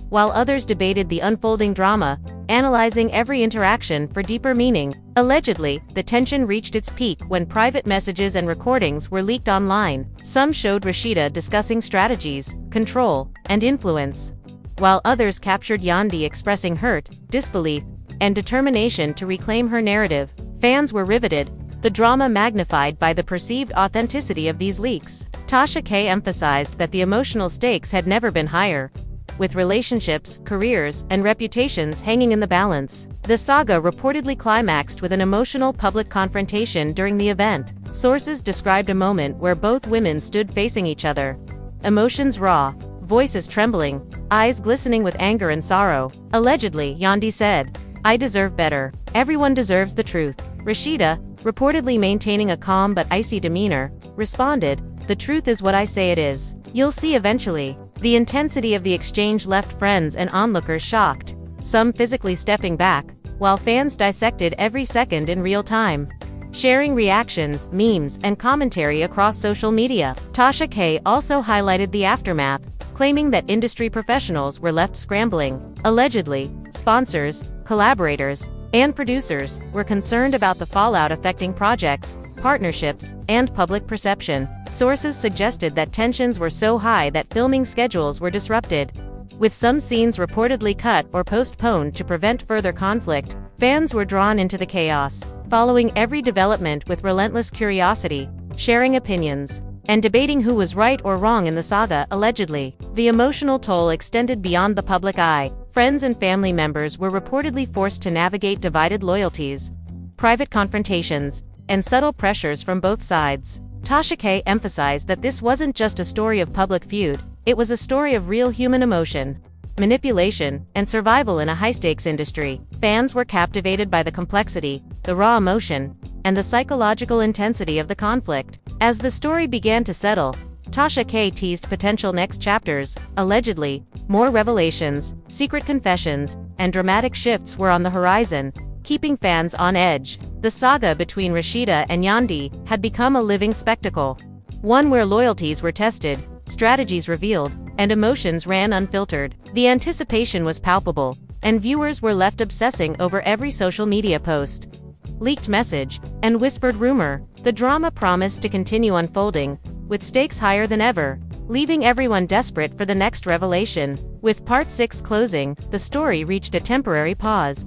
while others debated the unfolding drama, analyzing every interaction for deeper meaning. Allegedly, the tension reached its peak when private messages and recordings were leaked online. Some showed Rasheeda discussing strategies, control, and influence, while others captured Yandy expressing hurt, disbelief, and determination to reclaim her narrative. Fans were riveted, the drama magnified by the perceived authenticity of these leaks. Tasha K emphasized that the emotional stakes had never been higher, with relationships, careers, and reputations hanging in the balance. The saga reportedly climaxed with an emotional public confrontation during the event. Sources described a moment where both women stood facing each other, emotions raw, voices trembling, eyes glistening with anger and sorrow. Allegedly, Yandy said, "I deserve better. Everyone deserves the truth." Rasheeda, reportedly maintaining a calm but icy demeanor, responded, "The truth is what I say it is. You'll see eventually." The intensity of the exchange left friends and onlookers shocked, some physically stepping back, while fans dissected every second in real time, sharing reactions, memes, and commentary across social media. Tasha K also highlighted the aftermath, claiming that industry professionals were left scrambling. Allegedly, sponsors, collaborators, and producers were concerned about the fallout affecting projects, partnerships, and public perception. Sources suggested that tensions were so high that filming schedules were disrupted, with some scenes reportedly cut or postponed to prevent further conflict. Fans were drawn into the chaos, following every development with relentless curiosity, sharing opinions, and debating who was right or wrong in the saga. Allegedly, the emotional toll extended beyond the public eye. Friends and family members were reportedly forced to navigate divided loyalties, private confrontations, and subtle pressures from both sides. Tasha K emphasized that this wasn't just a story of public feud, it was a story of real human emotion, manipulation, and survival in a high-stakes industry. Fans were captivated by the complexity, the raw emotion, and the psychological intensity of the conflict. As the story began to settle, Tasha K teased potential next chapters. Allegedly, more revelations, secret confessions, and dramatic shifts were on the horizon, keeping fans on edge. The saga between Rasheeda and Yandy had become a living spectacle, one where loyalties were tested, strategies revealed, and emotions ran unfiltered. The anticipation was palpable, and viewers were left obsessing over every social media post, leaked message, and whispered rumor. The drama promised to continue unfolding, with stakes higher than ever, leaving everyone desperate for the next revelation. With Part 6 closing, the story reached a temporary pause.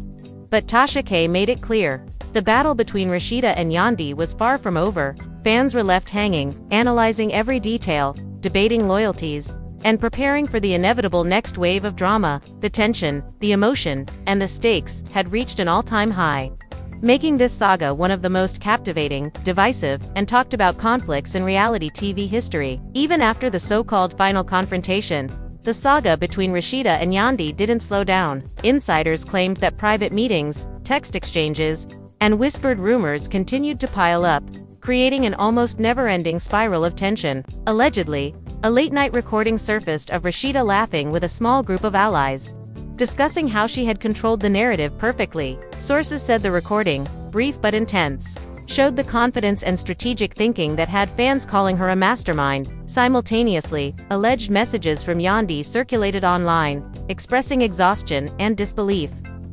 But Tasha K made it clear, the battle between Rasheeda and Yandy was far from over. Fans were left hanging, analyzing every detail, debating loyalties, and preparing for the inevitable next wave of drama. The tension, the emotion, and the stakes had reached an all-time high, making this saga one of the most captivating, divisive, and talked about conflicts in reality TV history. Even after the so-called final confrontation, the saga between Rasheeda and Yandy didn't slow down. Insiders claimed that private meetings, text exchanges, and whispered rumors continued to pile up, creating an almost never-ending spiral of tension. Allegedly, a late-night recording surfaced of Rasheeda laughing with a small group of allies, discussing how she had controlled the narrative perfectly. Sources said the recording, brief but intense, showed the confidence and strategic thinking that had fans calling her a mastermind. Simultaneously, alleged messages from Yandy circulated online, expressing exhaustion and disbelief.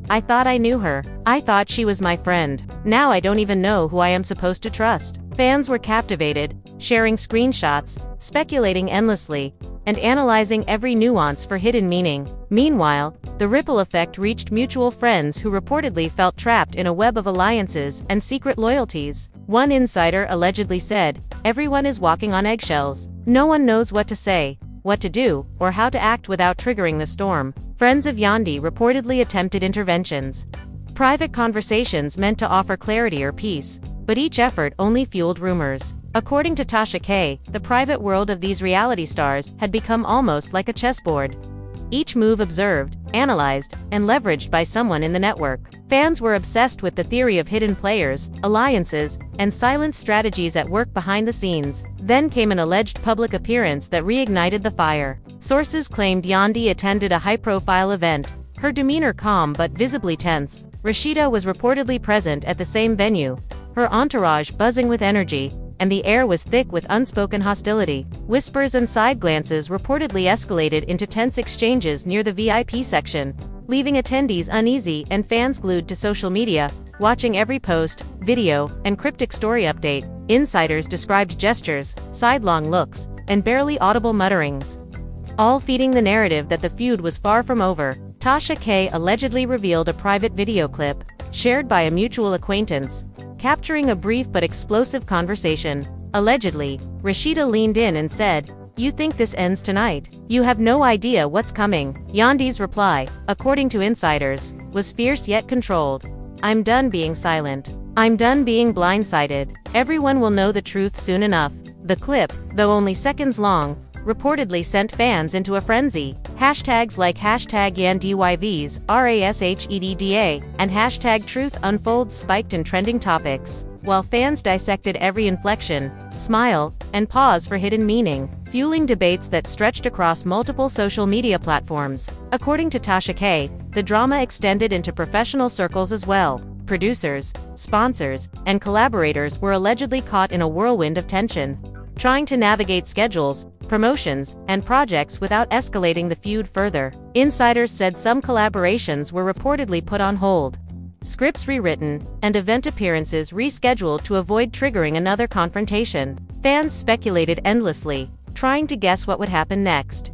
"I thought I knew her. I thought she was my friend. Now I don't even know who I am supposed to trust." Fans were captivated, sharing screenshots, speculating endlessly, and analyzing every nuance for hidden meaning. Meanwhile, the ripple effect reached mutual friends who reportedly felt trapped in a web of alliances and secret loyalties. One insider allegedly said, "Everyone is walking on eggshells. No one knows what to say, what to do, or how to act without triggering the storm." Friends of Yandy reportedly attempted interventions, private conversations meant to offer clarity or peace, but each effort only fueled rumors. According to Tasha K, the private world of these reality stars had become almost like a chessboard, each move observed, analyzed, and leveraged by someone in the network. Fans were obsessed with the theory of hidden players, alliances, and silent strategies at work behind the scenes. Then came an alleged public appearance that reignited the fire. Sources claimed Yandy attended a high-profile event, her demeanor calm but visibly tense. Rasheeda was reportedly present at the same venue, her entourage buzzing with energy, and the air was thick with unspoken hostility. Whispers and side glances reportedly escalated into tense exchanges near the VIP section, leaving attendees uneasy and fans glued to social media, watching every post, video, and cryptic story update. Insiders described gestures, sidelong looks, and barely audible mutterings, all feeding the narrative that the feud was far from over. Tasha K allegedly revealed a private video clip, shared by a mutual acquaintance, capturing a brief but explosive conversation. Allegedly, Rasheeda leaned in and said, "You think this ends tonight? You have no idea what's coming." Yandy's reply, according to insiders, was fierce yet controlled. "I'm done being silent. I'm done being blindsided. Everyone will know the truth soon enough." The clip, though only seconds long, reportedly sent fans into a frenzy. Hashtags like #YandyVs, RASHEDDA, and #TruthUnfolds spiked in trending topics, while fans dissected every inflection, smile, and pause for hidden meaning, fueling debates that stretched across multiple social media platforms. According to Tasha K, the drama extended into professional circles as well. Producers, sponsors, and collaborators were allegedly caught in a whirlwind of tension, trying to navigate schedules, promotions, and projects without escalating the feud further. Insiders said some collaborations were reportedly put on hold, scripts rewritten, and event appearances rescheduled to avoid triggering another confrontation. Fans speculated endlessly, trying to guess what would happen next,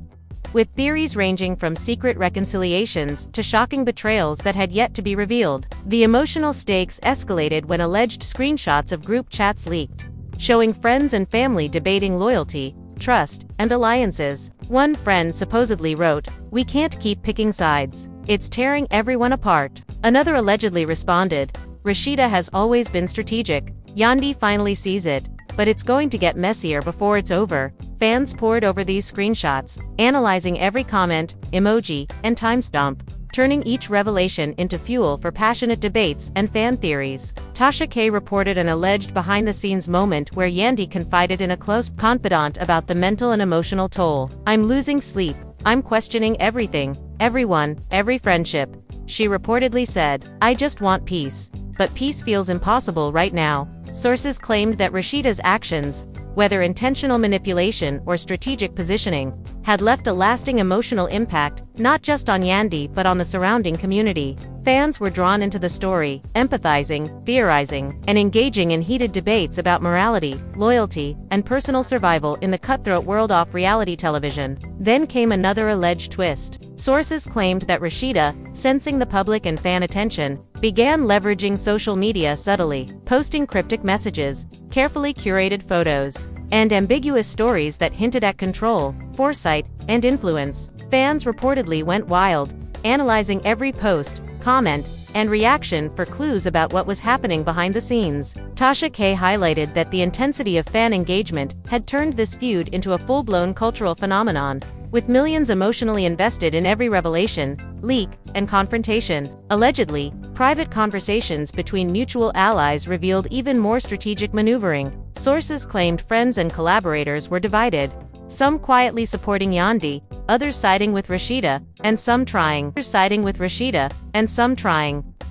with theories ranging from secret reconciliations to shocking betrayals that had yet to be revealed. The emotional stakes escalated when alleged screenshots of group chats leaked, showing friends and family debating loyalty, trust, and alliances. One friend supposedly wrote, "We can't keep picking sides. It's tearing everyone apart." Another allegedly responded, "Rasheeda has always been strategic. Yandy finally sees it, but it's going to get messier before it's over." Fans pored over these screenshots, analyzing every comment, emoji, and timestamp, turning each revelation into fuel for passionate debates and fan theories. Tasha K reported an alleged behind-the-scenes moment where Yandy confided in a close confidant about the mental and emotional toll. "I'm losing sleep. I'm questioning everything, everyone, every friendship," she reportedly said. "I just want peace. But peace feels impossible right now." Sources claimed that Rasheeda's actions, whether intentional manipulation or strategic positioning, had left a lasting emotional impact, not just on Yandy but on the surrounding community. Fans were drawn into the story, empathizing, theorizing, and engaging in heated debates about morality, loyalty, and personal survival in the cutthroat world of reality television. Then came another alleged twist. Sources claimed that Rasheeda, sensing the public and fan attention, began leveraging social media subtly, posting cryptic messages, carefully curated photos, and ambiguous stories that hinted at control, foresight, and influence. Fans reportedly went wild, analyzing every post, comment, and reaction for clues about what was happening behind the scenes. Tasha K highlighted that the intensity of fan engagement had turned this feud into a full-blown cultural phenomenon, with millions emotionally invested in every revelation, leak, and confrontation. Allegedly, private conversations between mutual allies revealed even more strategic maneuvering. Sources claimed friends and collaborators were divided, some quietly supporting Yandy, others siding with Rasheeda, and some trying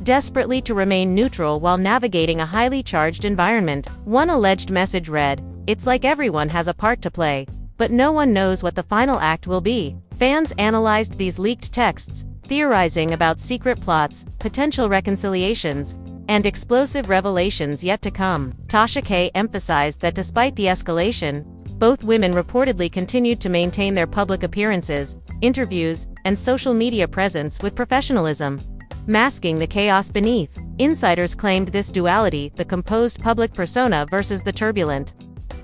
desperately to remain neutral while navigating a highly charged environment. One alleged message read, "It's like everyone has a part to play, but no one knows what the final act will be." Fans analyzed these leaked texts, theorizing about secret plots, potential reconciliations, and explosive revelations yet to come. Tasha K emphasized that despite the escalation, both women reportedly continued to maintain their public appearances, interviews, and social media presence with professionalism, masking the chaos beneath. Insiders claimed this duality, the composed public persona versus the turbulent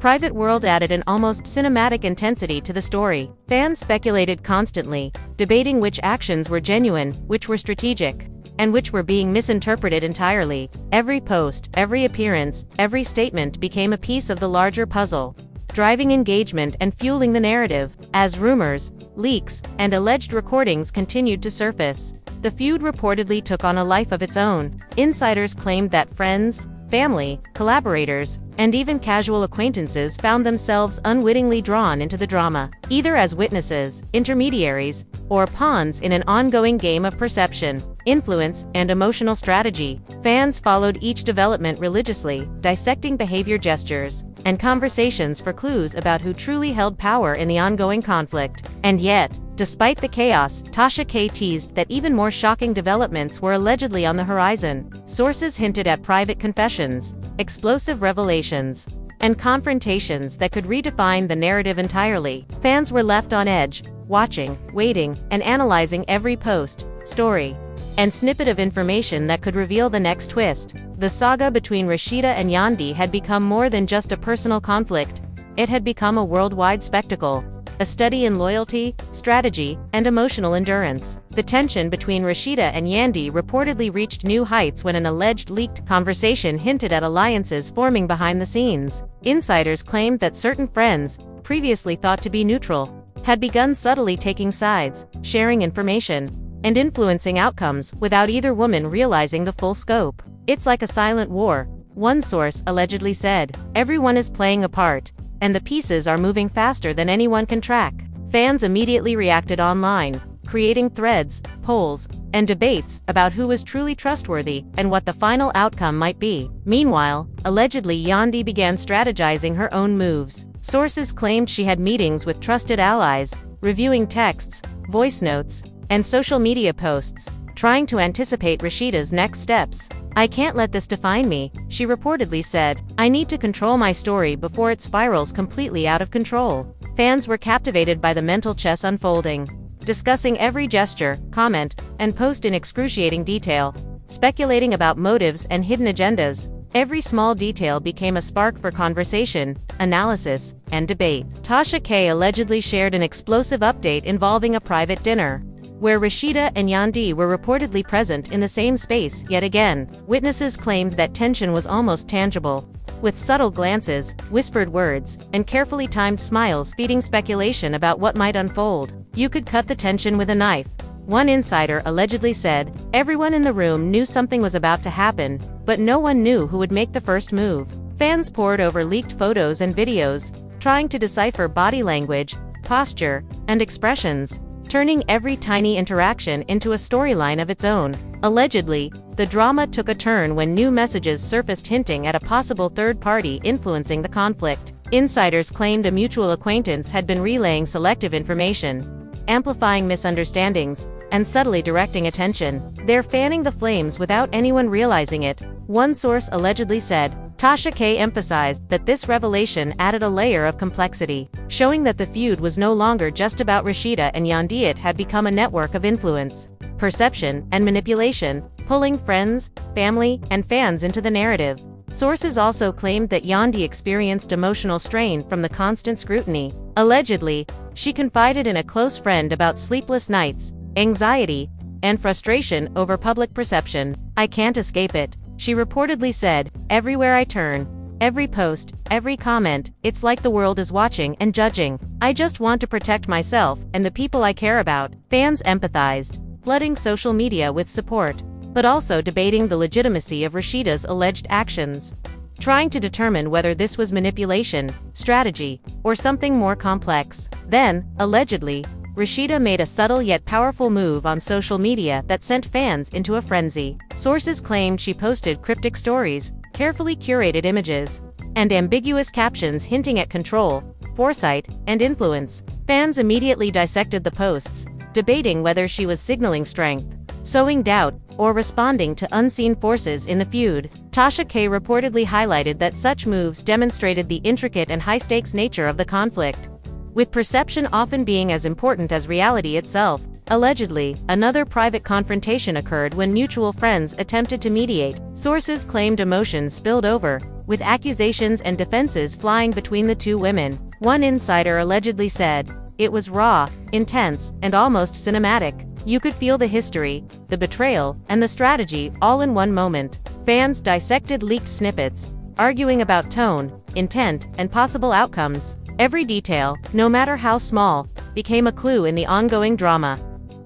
private world, added an almost cinematic intensity to the story. Fans speculated constantly, debating which actions were genuine, which were strategic, and which were being misinterpreted entirely. Every post, every appearance, every statement became a piece of the larger puzzle, driving engagement and fueling the narrative. As rumors, leaks, and alleged recordings continued to surface, the feud reportedly took on a life of its own. Insiders claimed that friends, family, collaborators, and even casual acquaintances found themselves unwittingly drawn into the drama, either as witnesses, intermediaries, or pawns in an ongoing game of perception, influence, and emotional strategy. Fans followed each development religiously, dissecting behavior, gestures, and conversations for clues about who truly held power in the ongoing conflict. And yet, despite the chaos, Tasha K teased that even more shocking developments were allegedly on the horizon. Sources hinted at private confessions, explosive revelations, and confrontations that could redefine the narrative entirely. Fans were left on edge, watching, waiting, and analyzing every post, story, and snippet of information that could reveal the next twist. The saga between Rasheeda and Yandy had become more than just a personal conflict. It had become a worldwide spectacle, a study in loyalty, strategy, and emotional endurance. The tension between Rasheeda and Yandy reportedly reached new heights when an alleged leaked conversation hinted at alliances forming behind the scenes. Insiders claimed that certain friends, previously thought to be neutral, had begun subtly taking sides, sharing information, and influencing outcomes without either woman realizing the full scope. "It's like a silent war," one source allegedly said. "Everyone is playing a part, and the pieces are moving faster than anyone can track." Fans immediately reacted online, creating threads, polls, and debates about who was truly trustworthy and what the final outcome might be. Meanwhile, allegedly Yandy began strategizing her own moves. Sources claimed she had meetings with trusted allies, reviewing texts, voice notes, and social media posts, trying to anticipate Rasheeda's next steps. "I can't let this define me," she reportedly said. "I need to control my story before it spirals completely out of control." Fans were captivated by the mental chess unfolding, discussing every gesture, comment, and post in excruciating detail, speculating about motives and hidden agendas. Every small detail became a spark for conversation, analysis, and debate. Tasha K allegedly shared an explosive update involving a private dinner, where Rasheeda and Yandy were reportedly present in the same space yet again. Witnesses claimed that tension was almost tangible, with subtle glances, whispered words, and carefully timed smiles feeding speculation about what might unfold. "You could cut the tension with a knife," one insider allegedly said. "Everyone in the room knew something was about to happen, but no one knew who would make the first move." Fans pored over leaked photos and videos, trying to decipher body language, posture, and expressions, turning every tiny interaction into a storyline of its own. Allegedly, the drama took a turn when new messages surfaced hinting at a possible third party influencing the conflict. Insiders claimed a mutual acquaintance had been relaying selective information, amplifying misunderstandings, and subtly directing attention. "They're fanning the flames without anyone realizing it," one source allegedly said. Tasha K emphasized that this revelation added a layer of complexity, showing that the feud was no longer just about Rasheeda and Yandy. It had become a network of influence, perception, and manipulation, pulling friends, family, and fans into the narrative. Sources also claimed that Yandy experienced emotional strain from the constant scrutiny. Allegedly, she confided in a close friend about sleepless nights, anxiety, and frustration over public perception. "I can't escape it," she reportedly said. "Everywhere I turn, every post, every comment, it's like the world is watching and judging. I just want to protect myself and the people I care about." Fans empathized, flooding social media with support, but also debating the legitimacy of Rasheeda's alleged actions, trying to determine whether this was manipulation, strategy, or something more complex. Then, allegedly, Rasheeda made a subtle yet powerful move on social media that sent fans into a frenzy. Sources claimed she posted cryptic stories, carefully curated images, and ambiguous captions hinting at control, foresight, and influence. Fans immediately dissected the posts, debating whether she was signaling strength, sowing doubt, or responding to unseen forces in the feud. Tasha K reportedly highlighted that such moves demonstrated the intricate and high-stakes nature of the conflict, with perception often being as important as reality itself. Allegedly, another private confrontation occurred when mutual friends attempted to mediate. Sources claimed emotions spilled over, with accusations and defenses flying between the two women. One insider allegedly said, "It was raw, intense, and almost cinematic. You could feel the history, the betrayal, and the strategy all in one moment." Fans dissected leaked snippets, arguing about tone, intent, and possible outcomes. Every detail, no matter how small, became a clue in the ongoing drama,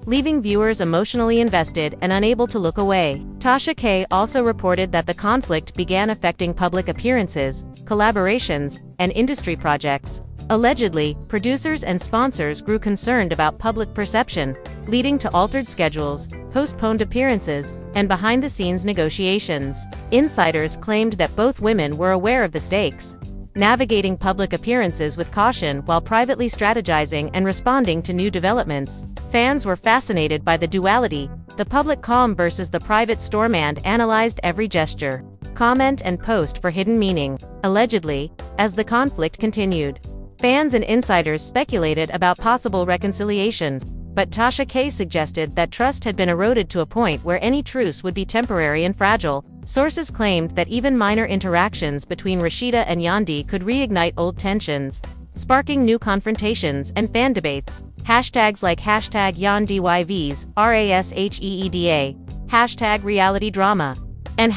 leaving viewers emotionally invested and unable to look away. Tasha K also reported that the conflict began affecting public appearances, collaborations, and industry projects. Allegedly, producers and sponsors grew concerned about public perception, leading to altered schedules, postponed appearances, and behind-the-scenes negotiations. Insiders claimed that both women were aware of the stakes, navigating public appearances with caution while privately strategizing and responding to new developments. Fans were fascinated by the duality, the public calm versus the private storm, and analyzed every gesture, comment, and post for hidden meaning. Allegedly, as the conflict continued, fans and insiders speculated about possible reconciliation, but Tasha K suggested that trust had been eroded to a point where any truce would be temporary and fragile. Sources claimed that even minor interactions between Rasheeda and Yandy could reignite old tensions, sparking new confrontations and fan debates. Hashtags like #YandyYVs, RASHEEDA, #RealityDrama, and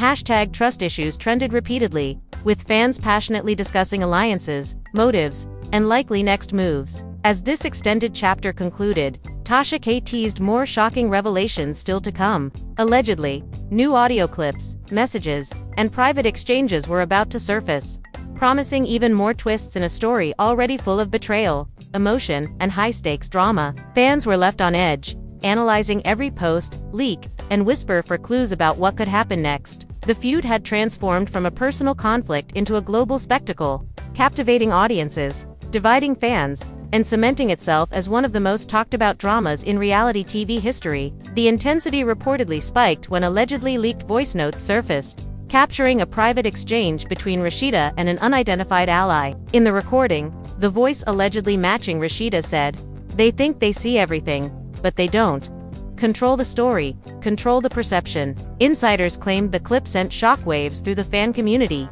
#Trust Issues trended repeatedly, with fans passionately discussing alliances, motives, and likely next moves. As this extended chapter concluded, Tasha K teased more shocking revelations still to come. Allegedly, new audio clips, messages, and private exchanges were about to surface, promising even more twists in a story already full of betrayal, emotion, and high-stakes drama. Fans were left on edge, analyzing every post, leak, and whisper for clues about what could happen next. The feud had transformed from a personal conflict into a global spectacle, captivating audiences, dividing fans, and cementing itself as one of the most talked-about dramas in reality TV history. The intensity reportedly spiked when allegedly leaked voice notes surfaced, capturing a private exchange between Rasheeda and an unidentified ally. In the recording, the voice allegedly matching Rasheeda said, "They think they see everything, but they don't. Control the story, control the perception." Insiders claimed the clip sent shockwaves through the fan community,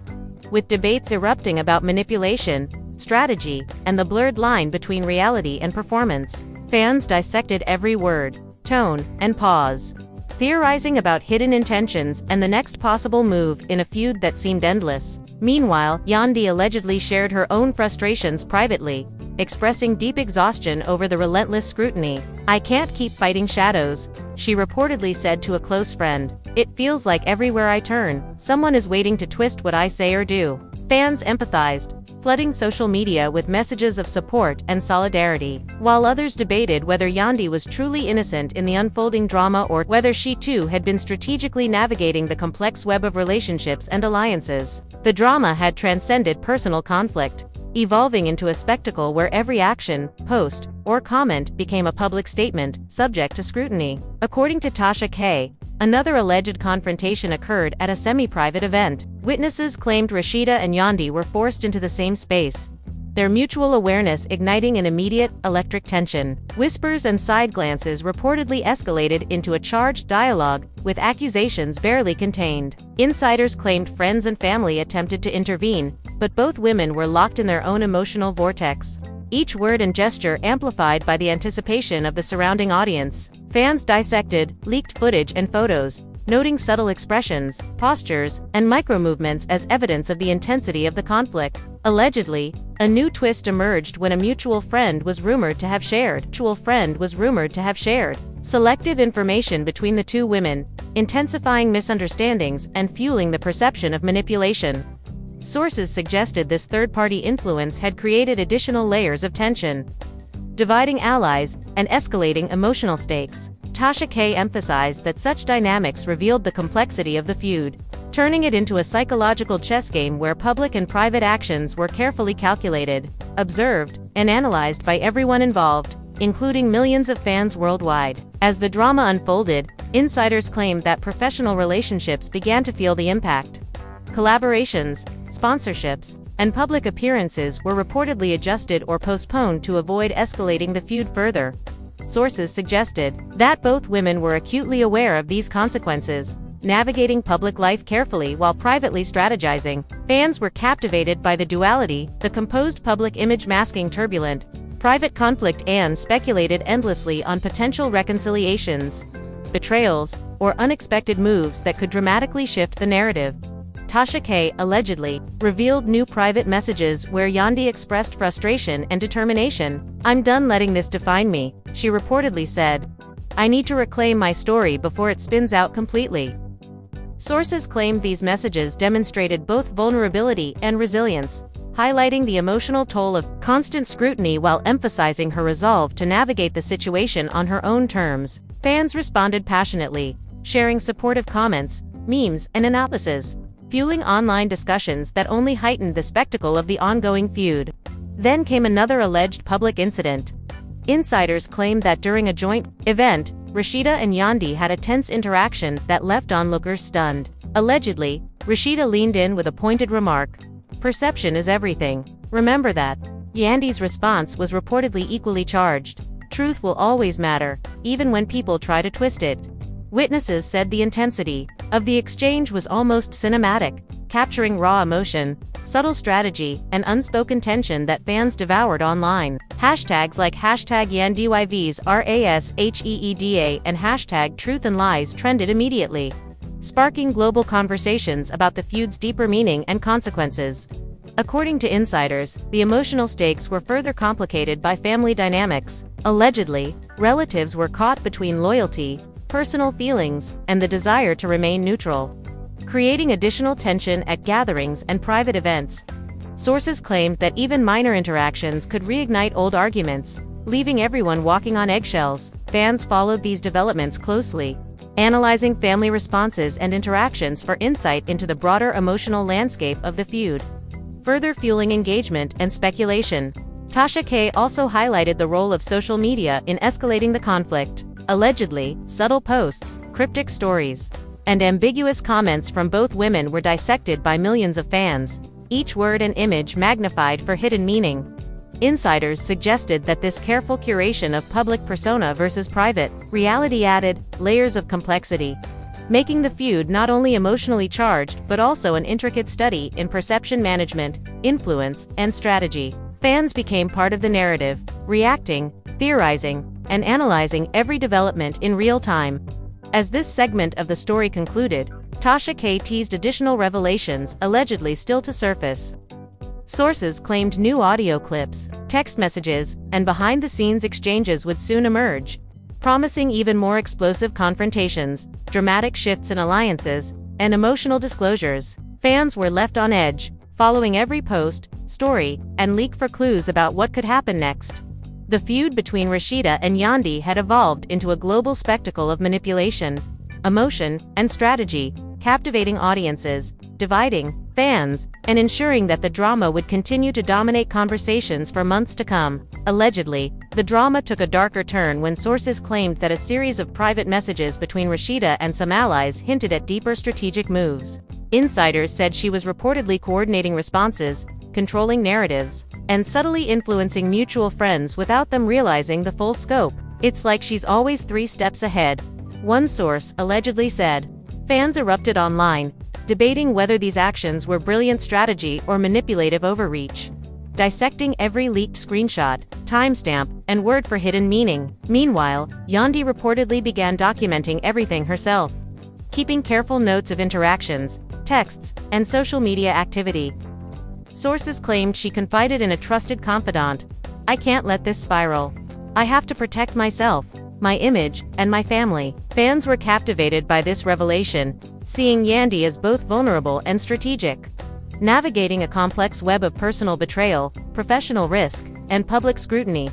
with debates erupting about manipulation, strategy, and the blurred line between reality and performance. Fans dissected every word, tone, and pause, theorizing about hidden intentions and the next possible move in a feud that seemed endless. Meanwhile, Yandy allegedly shared her own frustrations privately, expressing deep exhaustion over the relentless scrutiny. "I can't keep fighting shadows," she reportedly said to a close friend. "It feels like everywhere I turn, someone is waiting to twist what I say or do." Fans empathized, flooding social media with messages of support and solidarity, while others debated whether Yandy was truly innocent in the unfolding drama or whether she too had been strategically navigating the complex web of relationships and alliances. The drama had transcended personal conflict, evolving into a spectacle where every action, post, or comment became a public statement, subject to scrutiny. According to Tasha K., another alleged confrontation occurred at a semi-private event. Witnesses claimed Rasheeda and Yandy were forced into the same space, their mutual awareness igniting an immediate, electric tension. Whispers and side glances reportedly escalated into a charged dialogue, with accusations barely contained. Insiders claimed friends and family attempted to intervene, but both women were locked in their own emotional vortex, each word and gesture amplified by the anticipation of the surrounding audience. Fans dissected leaked footage and photos, noting subtle expressions, postures, and micro-movements as evidence of the intensity of the conflict. Allegedly, a new twist emerged when a mutual friend was rumored to have shared selective information between the two women, intensifying misunderstandings and fueling the perception of manipulation. Sources suggested this third-party influence had created additional layers of tension, dividing allies and escalating emotional stakes. Tasha K. emphasized that such dynamics revealed the complexity of the feud, turning it into a psychological chess game where public and private actions were carefully calculated, observed, and analyzed by everyone involved, including millions of fans worldwide. As the drama unfolded, insiders claimed that professional relationships began to feel the impact. Collaborations, sponsorships, and public appearances were reportedly adjusted or postponed to avoid escalating the feud further. Sources suggested that both women were acutely aware of these consequences, navigating public life carefully while privately strategizing. Fans were captivated by the duality, the composed public image masking turbulent, private conflict, and speculated endlessly on potential reconciliations, betrayals, or unexpected moves that could dramatically shift the narrative. Tasha K. allegedly revealed new private messages where Yandy expressed frustration and determination. "I'm done letting this define me," she reportedly said. "I need to reclaim my story before it spins out completely." Sources claimed these messages demonstrated both vulnerability and resilience, highlighting the emotional toll of constant scrutiny while emphasizing her resolve to navigate the situation on her own terms. Fans responded passionately, sharing supportive comments, memes, and analysis, fueling online discussions that only heightened the spectacle of the ongoing feud. Then came another alleged public incident. Insiders claimed that during a joint event, Rasheeda and Yandy had a tense interaction that left onlookers stunned. Allegedly, Rasheeda leaned in with a pointed remark, "Perception is everything. Remember that." Yandy's response was reportedly equally charged. "Truth will always matter, even when people try to twist it." Witnesses said the intensity of the exchange was almost cinematic, capturing raw emotion, subtle strategy, and unspoken tension that fans devoured online. Hashtags like #YandyVsRasheeda and #TruthAndLies trended immediately, sparking global conversations about the feud's deeper meaning and consequences. According to insiders, the emotional stakes were further complicated by family dynamics. Allegedly, relatives were caught between loyalty, personal feelings, and the desire to remain neutral, creating additional tension at gatherings and private events. Sources claimed that even minor interactions could reignite old arguments, leaving everyone walking on eggshells. Fans followed these developments closely, analyzing family responses and interactions for insight into the broader emotional landscape of the feud, further fueling engagement and speculation. Tasha K also highlighted the role of social media in escalating the conflict. Allegedly, subtle posts, cryptic stories, and ambiguous comments from both women were dissected by millions of fans, each word and image magnified for hidden meaning. Insiders suggested that this careful curation of public persona versus private reality added layers of complexity, making the feud not only emotionally charged but also an intricate study in perception management, influence, and strategy. Fans became part of the narrative, reacting, theorizing, and analyzing every development in real time. As this segment of the story concluded, Tasha K teased additional revelations allegedly still to surface. Sources claimed new audio clips, text messages, and behind-the-scenes exchanges would soon emerge, promising even more explosive confrontations, dramatic shifts in alliances, and emotional disclosures. Fans were left on edge, following every post, story, and leak for clues about what could happen next. The feud between Rasheeda and Yandy had evolved into a global spectacle of manipulation, emotion, and strategy, captivating audiences, dividing fans, and ensuring that the drama would continue to dominate conversations for months to come. Allegedly, the drama took a darker turn when sources claimed that a series of private messages between Rasheeda and some allies hinted at deeper strategic moves. Insiders said she was reportedly coordinating responses, controlling narratives, and subtly influencing mutual friends without them realizing the full scope. "It's like she's always 3 steps ahead," one source allegedly said. Fans erupted online, debating whether these actions were brilliant strategy or manipulative overreach, dissecting every leaked screenshot, timestamp, and word for hidden meaning. Meanwhile, Yandy reportedly began documenting everything herself, keeping careful notes of interactions, texts, and social media activity. Sources claimed she confided in a trusted confidant, "I can't let this spiral. I have to protect myself, my image, and my family." Fans were captivated by this revelation, seeing Yandy as both vulnerable and strategic, navigating a complex web of personal betrayal, professional risk, and public scrutiny.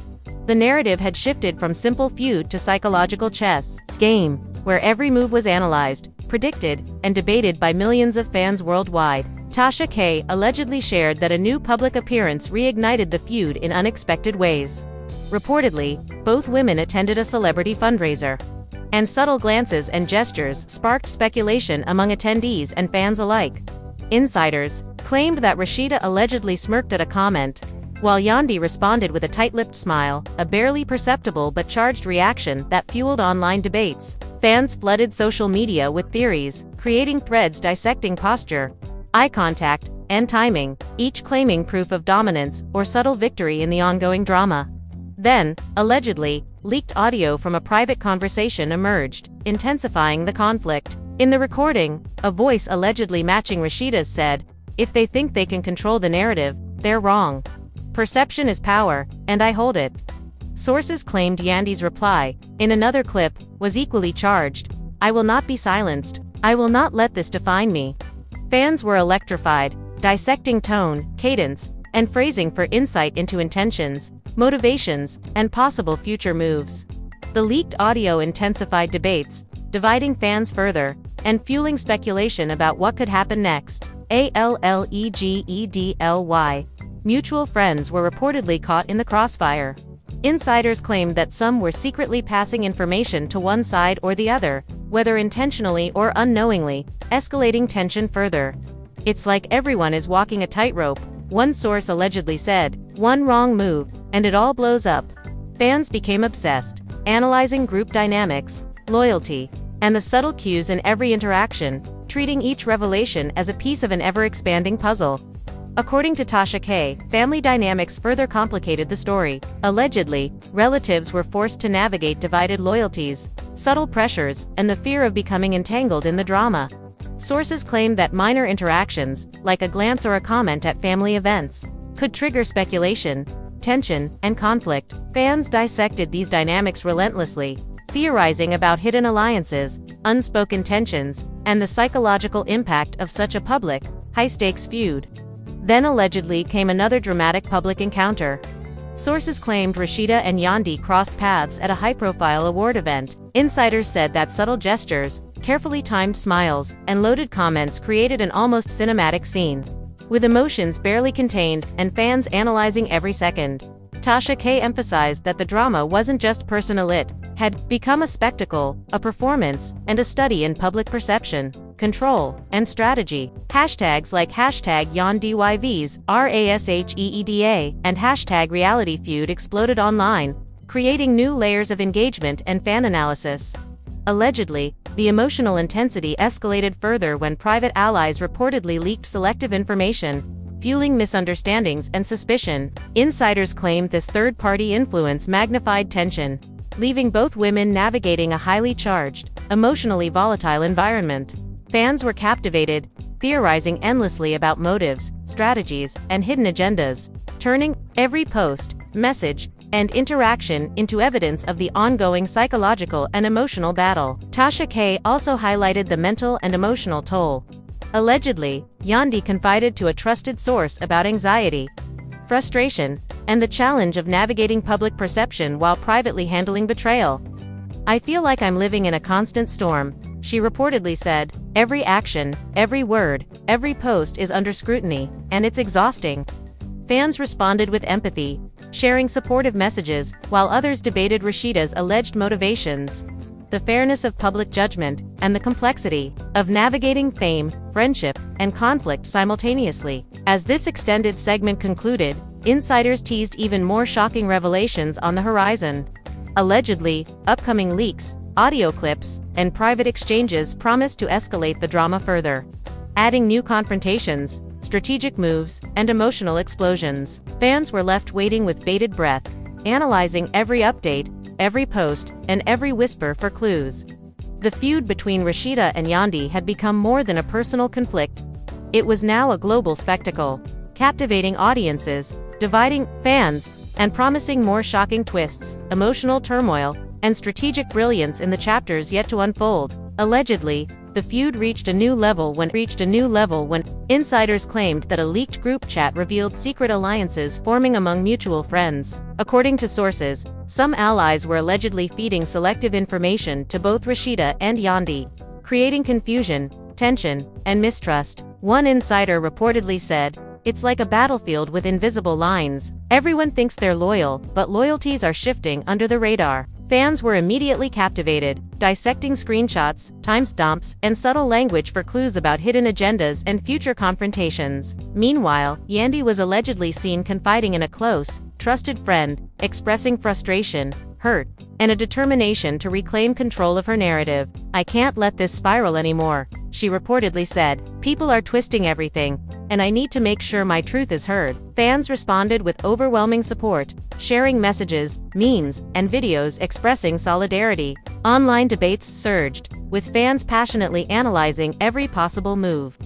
The narrative had shifted from simple feud to psychological chess game, where every move was analyzed, predicted, and debated by millions of fans worldwide. Tasha K allegedly shared that a new public appearance reignited the feud in unexpected ways. Reportedly, both women attended a celebrity fundraiser, and subtle glances and gestures sparked speculation among attendees and fans alike. Insiders claimed that Rasheeda allegedly smirked at a comment, while Yandy responded with a tight-lipped smile, a barely perceptible but charged reaction that fueled online debates. Fans flooded social media with theories, creating threads dissecting posture, eye contact, and timing, each claiming proof of dominance or subtle victory in the ongoing drama. Then, allegedly, leaked audio from a private conversation emerged, intensifying the conflict. In the recording, a voice allegedly matching Rasheeda's said, "If they think they can control the narrative, they're wrong. Perception is power, and I hold it." Sources claimed Yandy's reply, in another clip, was equally charged, "I will not be silenced. I will not let this define me." Fans were electrified, dissecting tone, cadence, and phrasing for insight into intentions, motivations, and possible future moves. The leaked audio intensified debates, dividing fans further, and fueling speculation about what could happen next. Allegedly, mutual friends were reportedly caught in the crossfire. Insiders claimed that some were secretly passing information to one side or the other, whether intentionally or unknowingly, escalating tension further. "It's like everyone is walking a tightrope," one source allegedly said. "One wrong move, and it all blows up." Fans became obsessed, analyzing group dynamics, loyalty, and the subtle cues in every interaction, treating each revelation as a piece of an ever-expanding puzzle. According to Tasha K, family dynamics further complicated the story. Allegedly, relatives were forced to navigate divided loyalties, subtle pressures, and the fear of becoming entangled in the drama. Sources claimed that minor interactions, like a glance or a comment at family events, could trigger speculation, tension, and conflict. Fans dissected these dynamics relentlessly, theorizing about hidden alliances, unspoken tensions, and the psychological impact of such a public, high-stakes feud. Then allegedly came another dramatic public encounter. Sources claimed Rasheeda and Yandy crossed paths at a high-profile award event. Insiders said that subtle gestures, carefully timed smiles, and loaded comments created an almost cinematic scene, with emotions barely contained and fans analyzing every second. Tasha K emphasized that the drama wasn't just personal, it had become a spectacle, a performance, and a study in public perception, control, and strategy. Hashtags like #YonDYVs, RASHEEDA, and #RealityFeud exploded online, creating new layers of engagement and fan analysis. Allegedly, the emotional intensity escalated further when private allies reportedly leaked selective information, fueling misunderstandings and suspicion. Insiders claimed this third-party influence magnified tension, leaving both women navigating a highly charged, emotionally volatile environment. Fans were captivated, theorizing endlessly about motives, strategies, and hidden agendas, turning every post, message, and interaction into evidence of the ongoing psychological and emotional battle. Tasha K also highlighted the mental and emotional toll. Allegedly, Yandy confided to a trusted source about anxiety, frustration, and the challenge of navigating public perception while privately handling betrayal. "I feel like I'm living in a constant storm," she reportedly said. "Every action, every word, every post is under scrutiny, and it's exhausting." Fans responded with empathy, sharing supportive messages, while others debated Rasheeda's alleged motivations, the fairness of public judgment, and the complexity of navigating fame, friendship, and conflict simultaneously. As this extended segment concluded, insiders teased even more shocking revelations on the horizon. Allegedly, upcoming leaks, audio clips, and private exchanges promised to escalate the drama further, adding new confrontations, strategic moves, and emotional explosions. Fans were left waiting with bated breath, analyzing every update, every post, and every whisper for clues. The feud between Rasheeda and Yandy had become more than a personal conflict. It was now a global spectacle, captivating audiences, dividing fans, and promising more shocking twists, emotional turmoil, and strategic brilliance in the chapters yet to unfold. Allegedly, the feud reached a new level when insiders claimed that a leaked group chat revealed secret alliances forming among mutual friends. According to sources, some allies were allegedly feeding selective information to both Rasheeda and Yandy, creating confusion, tension, and mistrust. One insider reportedly said, "It's like a battlefield with invisible lines. Everyone thinks they're loyal, but loyalties are shifting under the radar." Fans were immediately captivated, dissecting screenshots, timestamps, and subtle language for clues about hidden agendas and future confrontations. Meanwhile, Yandy was allegedly seen confiding in a close, trusted friend, expressing frustration, hurt, and a determination to reclaim control of her narrative. "I can't let this spiral anymore," she reportedly said. "People are twisting everything, and I need to make sure my truth is heard." Fans responded with overwhelming support, sharing messages, memes, and videos expressing solidarity. Online debates surged, with fans passionately analyzing every possible move,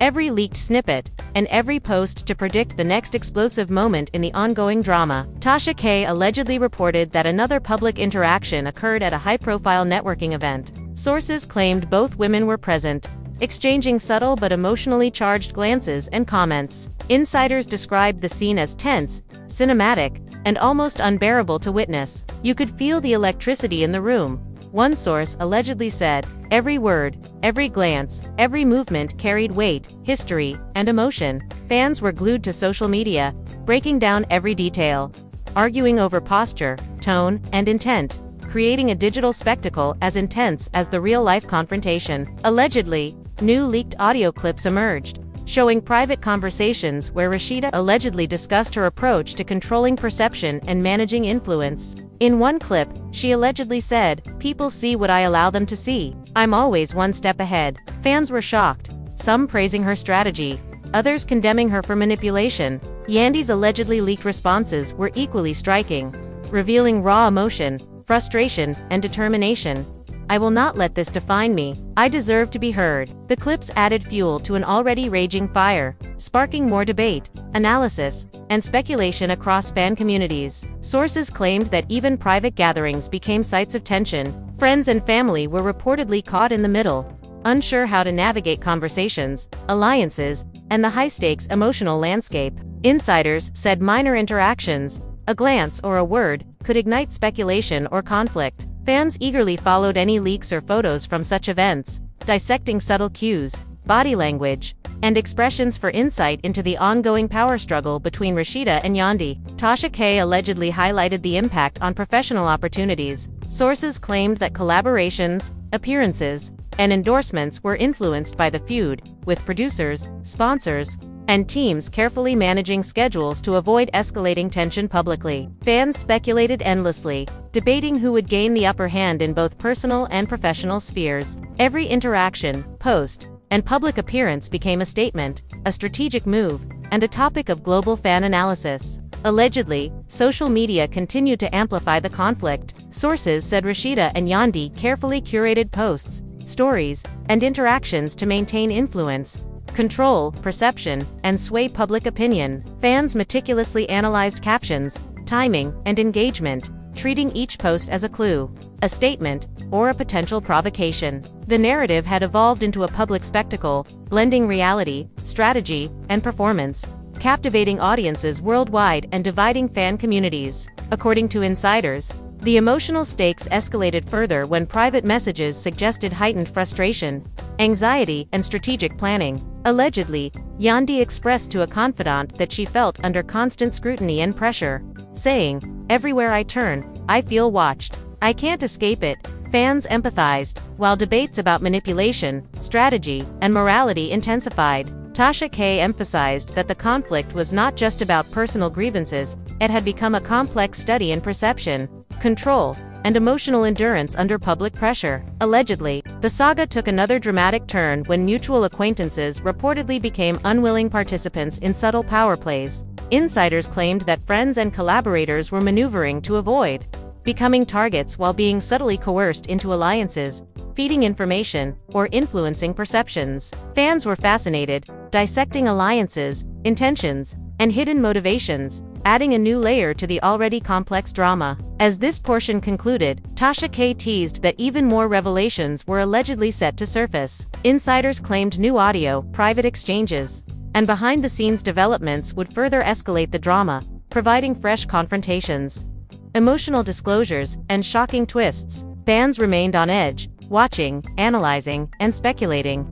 every leaked snippet, and every post to predict the next explosive moment in the ongoing drama. Tasha K allegedly reported that another public interaction occurred at a high-profile networking event. Sources claimed both women were present, exchanging subtle but emotionally charged glances and comments. Insiders described the scene as tense, cinematic, and almost unbearable to witness. "You could feel the electricity in the room," one source allegedly said. "Every word, every glance, every movement carried weight, history, and emotion." Fans were glued to social media, breaking down every detail, arguing over posture, tone, and intent, creating a digital spectacle as intense as the real-life confrontation. Allegedly, new leaked audio clips emerged, showing private conversations where Rasheeda allegedly discussed her approach to controlling perception and managing influence. In one clip, she allegedly said, "People see what I allow them to see. I'm always one step ahead." Fans were shocked, some praising her strategy, others condemning her for manipulation. Yandy's allegedly leaked responses were equally striking, revealing raw emotion, frustration, and determination. "I will not let this define me. I deserve to be heard." The clips added fuel to an already raging fire, sparking more debate, analysis, and speculation across fan communities. Sources claimed that even private gatherings became sites of tension. Friends and family were reportedly caught in the middle, unsure how to navigate conversations, alliances, and the high-stakes emotional landscape. Insiders said minor interactions, A glance or a word could ignite speculation or conflict. Fans eagerly followed any leaks or photos from such events, dissecting subtle cues, body language, and expressions for insight into the ongoing power struggle between Rasheeda and Yandy. Tasha K allegedly highlighted the impact on professional opportunities. Sources claimed that collaborations, appearances, and endorsements were influenced by the feud, with producers, sponsors, and teams carefully managing schedules to avoid escalating tension publicly. Fans speculated endlessly, debating who would gain the upper hand in both personal and professional spheres. Every interaction, post, and public appearance became a statement, a strategic move, and a topic of global fan analysis. Allegedly, social media continued to amplify the conflict. Sources said Rasheeda and Yandy carefully curated posts, stories, and interactions to maintain influence, control perception, and sway public opinion. Fans meticulously analyzed captions, timing, and engagement, treating each post as a clue, a statement, or a potential provocation. The narrative had evolved into a public spectacle, blending reality, strategy, and performance, captivating audiences worldwide and dividing fan communities. According to insiders, the emotional stakes escalated further when private messages suggested heightened frustration, anxiety, and strategic planning. Allegedly, Yandy expressed to a confidant that she felt under constant scrutiny and pressure, saying, "Everywhere I turn, I feel watched. I can't escape it." Fans empathized, while debates about manipulation, strategy, and morality intensified. Tasha K emphasized that the conflict was not just about personal grievances, it had become a complex study in perception, control, and emotional endurance under public pressure. Allegedly, the saga took another dramatic turn when mutual acquaintances reportedly became unwilling participants in subtle power plays. Insiders claimed that friends and collaborators were maneuvering to avoid becoming targets while being subtly coerced into alliances, feeding information, or influencing perceptions. Fans were fascinated, dissecting alliances, intentions, and hidden motivations, adding a new layer to the already complex drama. As this portion concluded, Tasha K teased that even more revelations were allegedly set to surface. Insiders claimed new audio, private exchanges, and behind-the-scenes developments would further escalate the drama, providing fresh confrontations, emotional disclosures, and shocking twists. Fans remained on edge, watching, analyzing, and speculating,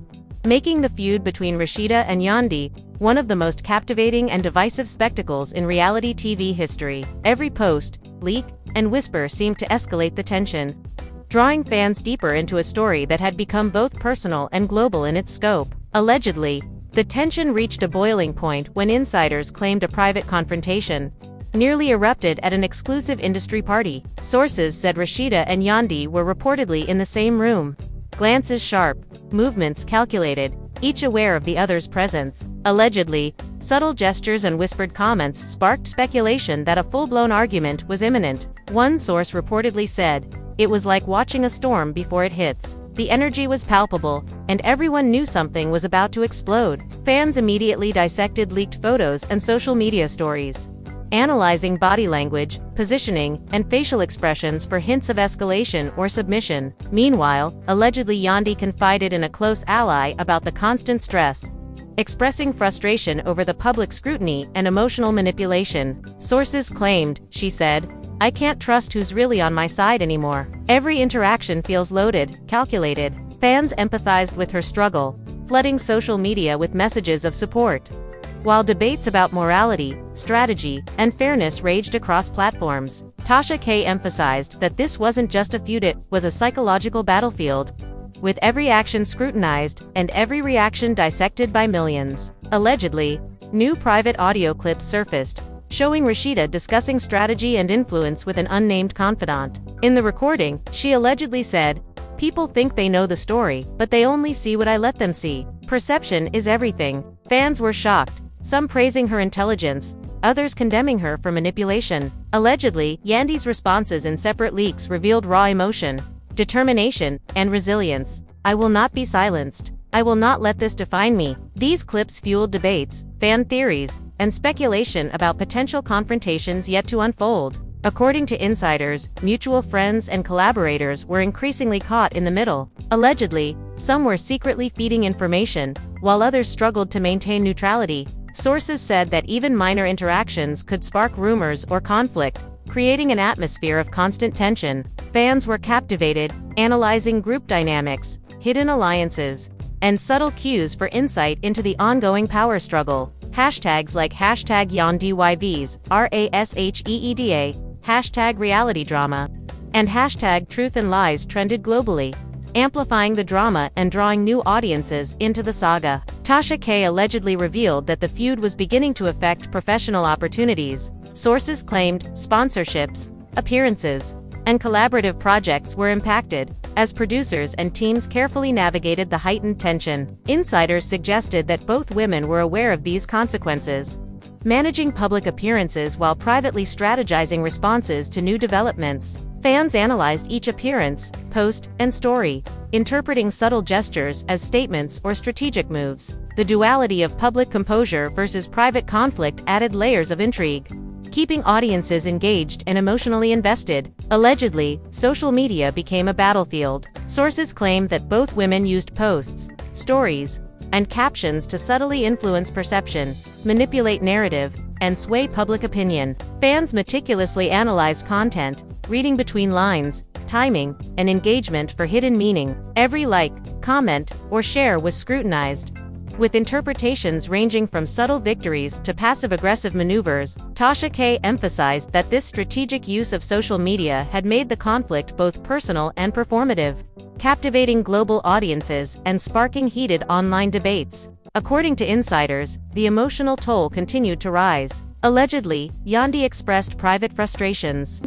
making the feud between Rasheeda and Yandy one of the most captivating and divisive spectacles in reality TV history. Every post, leak, and whisper seemed to escalate the tension, drawing fans deeper into a story that had become both personal and global in its scope. Allegedly, the tension reached a boiling point when insiders claimed a private confrontation nearly erupted at an exclusive industry party. Sources said Rasheeda and Yandy were reportedly in the same room, glances sharp, movements calculated, each aware of the other's presence. Allegedly, subtle gestures and whispered comments sparked speculation that a full-blown argument was imminent. One source reportedly said, "It was like watching a storm before it hits. The energy was palpable, and everyone knew something was about to explode." Fans immediately dissected leaked photos and social media stories, analyzing body language, positioning, and facial expressions for hints of escalation or submission. Meanwhile, allegedly Yandy confided in a close ally about the constant stress, expressing frustration over the public scrutiny and emotional manipulation. Sources claimed, she said, "I can't trust who's really on my side anymore. Every interaction feels loaded, calculated." Fans empathized with her struggle, flooding social media with messages of support, while debates about morality, strategy, and fairness raged across platforms. Tasha K emphasized that this wasn't just a feud, it was a psychological battlefield, with every action scrutinized and every reaction dissected by millions. Allegedly, new private audio clips surfaced, showing Rasheeda discussing strategy and influence with an unnamed confidant. In the recording, she allegedly said, "People think they know the story, but they only see what I let them see. Perception is everything." Fans were shocked, some praising her intelligence, others condemning her for manipulation. Allegedly, Yandy's responses in separate leaks revealed raw emotion, determination, and resilience. "I will not be silenced. I will not let this define me." These clips fueled debates, fan theories, and speculation about potential confrontations yet to unfold. According to insiders, mutual friends and collaborators were increasingly caught in the middle. Allegedly, some were secretly feeding information, while others struggled to maintain neutrality, Sources said that even minor interactions could spark rumors or conflict, creating an atmosphere of constant tension. Fans were captivated, analyzing group dynamics, hidden alliances, and subtle cues for insight into the ongoing power struggle. Hashtags like #YandyYVs, RASHEEDA, #RealityDrama, and #Truth and Lies trended globally, amplifying the drama and drawing new audiences into the saga. Tasha K allegedly revealed that the feud was beginning to affect professional opportunities. Sources claimed sponsorships, appearances, and collaborative projects were impacted, as producers and teams carefully navigated the heightened tension. Insiders suggested that both women were aware of these consequences, managing public appearances while privately strategizing responses to new developments. Fans analyzed each appearance, post, and story, interpreting subtle gestures as statements or strategic moves. The duality of public composure versus private conflict added layers of intrigue, keeping audiences engaged and emotionally invested. Allegedly, social media became a battlefield. Sources claim that both women used posts, stories, and captions to subtly influence perception, manipulate narrative, and sway public opinion. Fans meticulously analyzed content, reading between lines, timing, and engagement for hidden meaning. Every like, comment, or share was scrutinized, with interpretations ranging from subtle victories to passive-aggressive maneuvers. Tasha K emphasized that this strategic use of social media had made the conflict both personal and performative, captivating global audiences and sparking heated online debates. According to insiders, the emotional toll continued to rise. Allegedly, Yandy expressed private frustrations.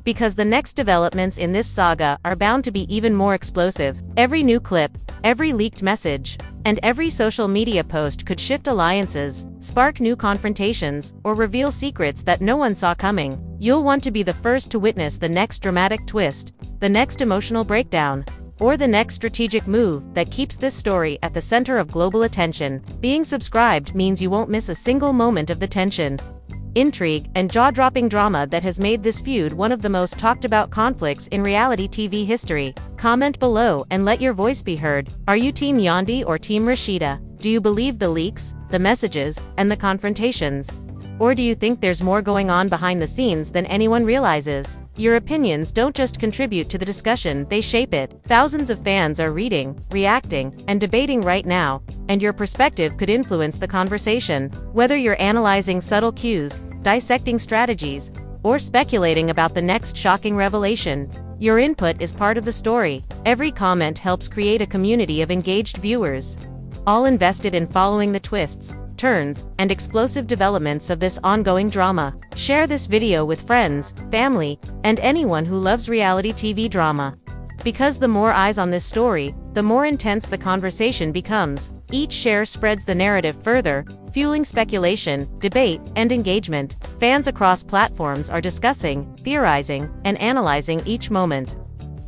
Because the next developments in this saga are bound to be even more explosive. Every new clip, every leaked message, and every social media post could shift alliances, spark new confrontations, or reveal secrets that no one saw coming. You'll want to be the first to witness the next dramatic twist, the next emotional breakdown, or the next strategic move that keeps this story at the center of global attention. Being subscribed means you won't miss a single moment of the tension, intrigue, and jaw-dropping drama that has made this feud one of the most talked-about conflicts in reality TV history. Comment below and let your voice be heard. Are you Team Yandy or Team Rasheeda? Do you believe the leaks, the messages, and the confrontations? Or do you think there's more going on behind the scenes than anyone realizes? Your opinions don't just contribute to the discussion, they shape it. Thousands of fans are reading, reacting, and debating right now, and your perspective could influence the conversation. Whether you're analyzing subtle cues, dissecting strategies, or speculating about the next shocking revelation, your input is part of the story. Every comment helps create a community of engaged viewers, all invested in following the twists, turns, and explosive developments of this ongoing drama. Share this video with friends, family, and anyone who loves reality TV drama. Because the more eyes on this story, the more intense the conversation becomes. Each share spreads the narrative further, fueling speculation, debate, and engagement. Fans across platforms are discussing, theorizing, and analyzing each moment.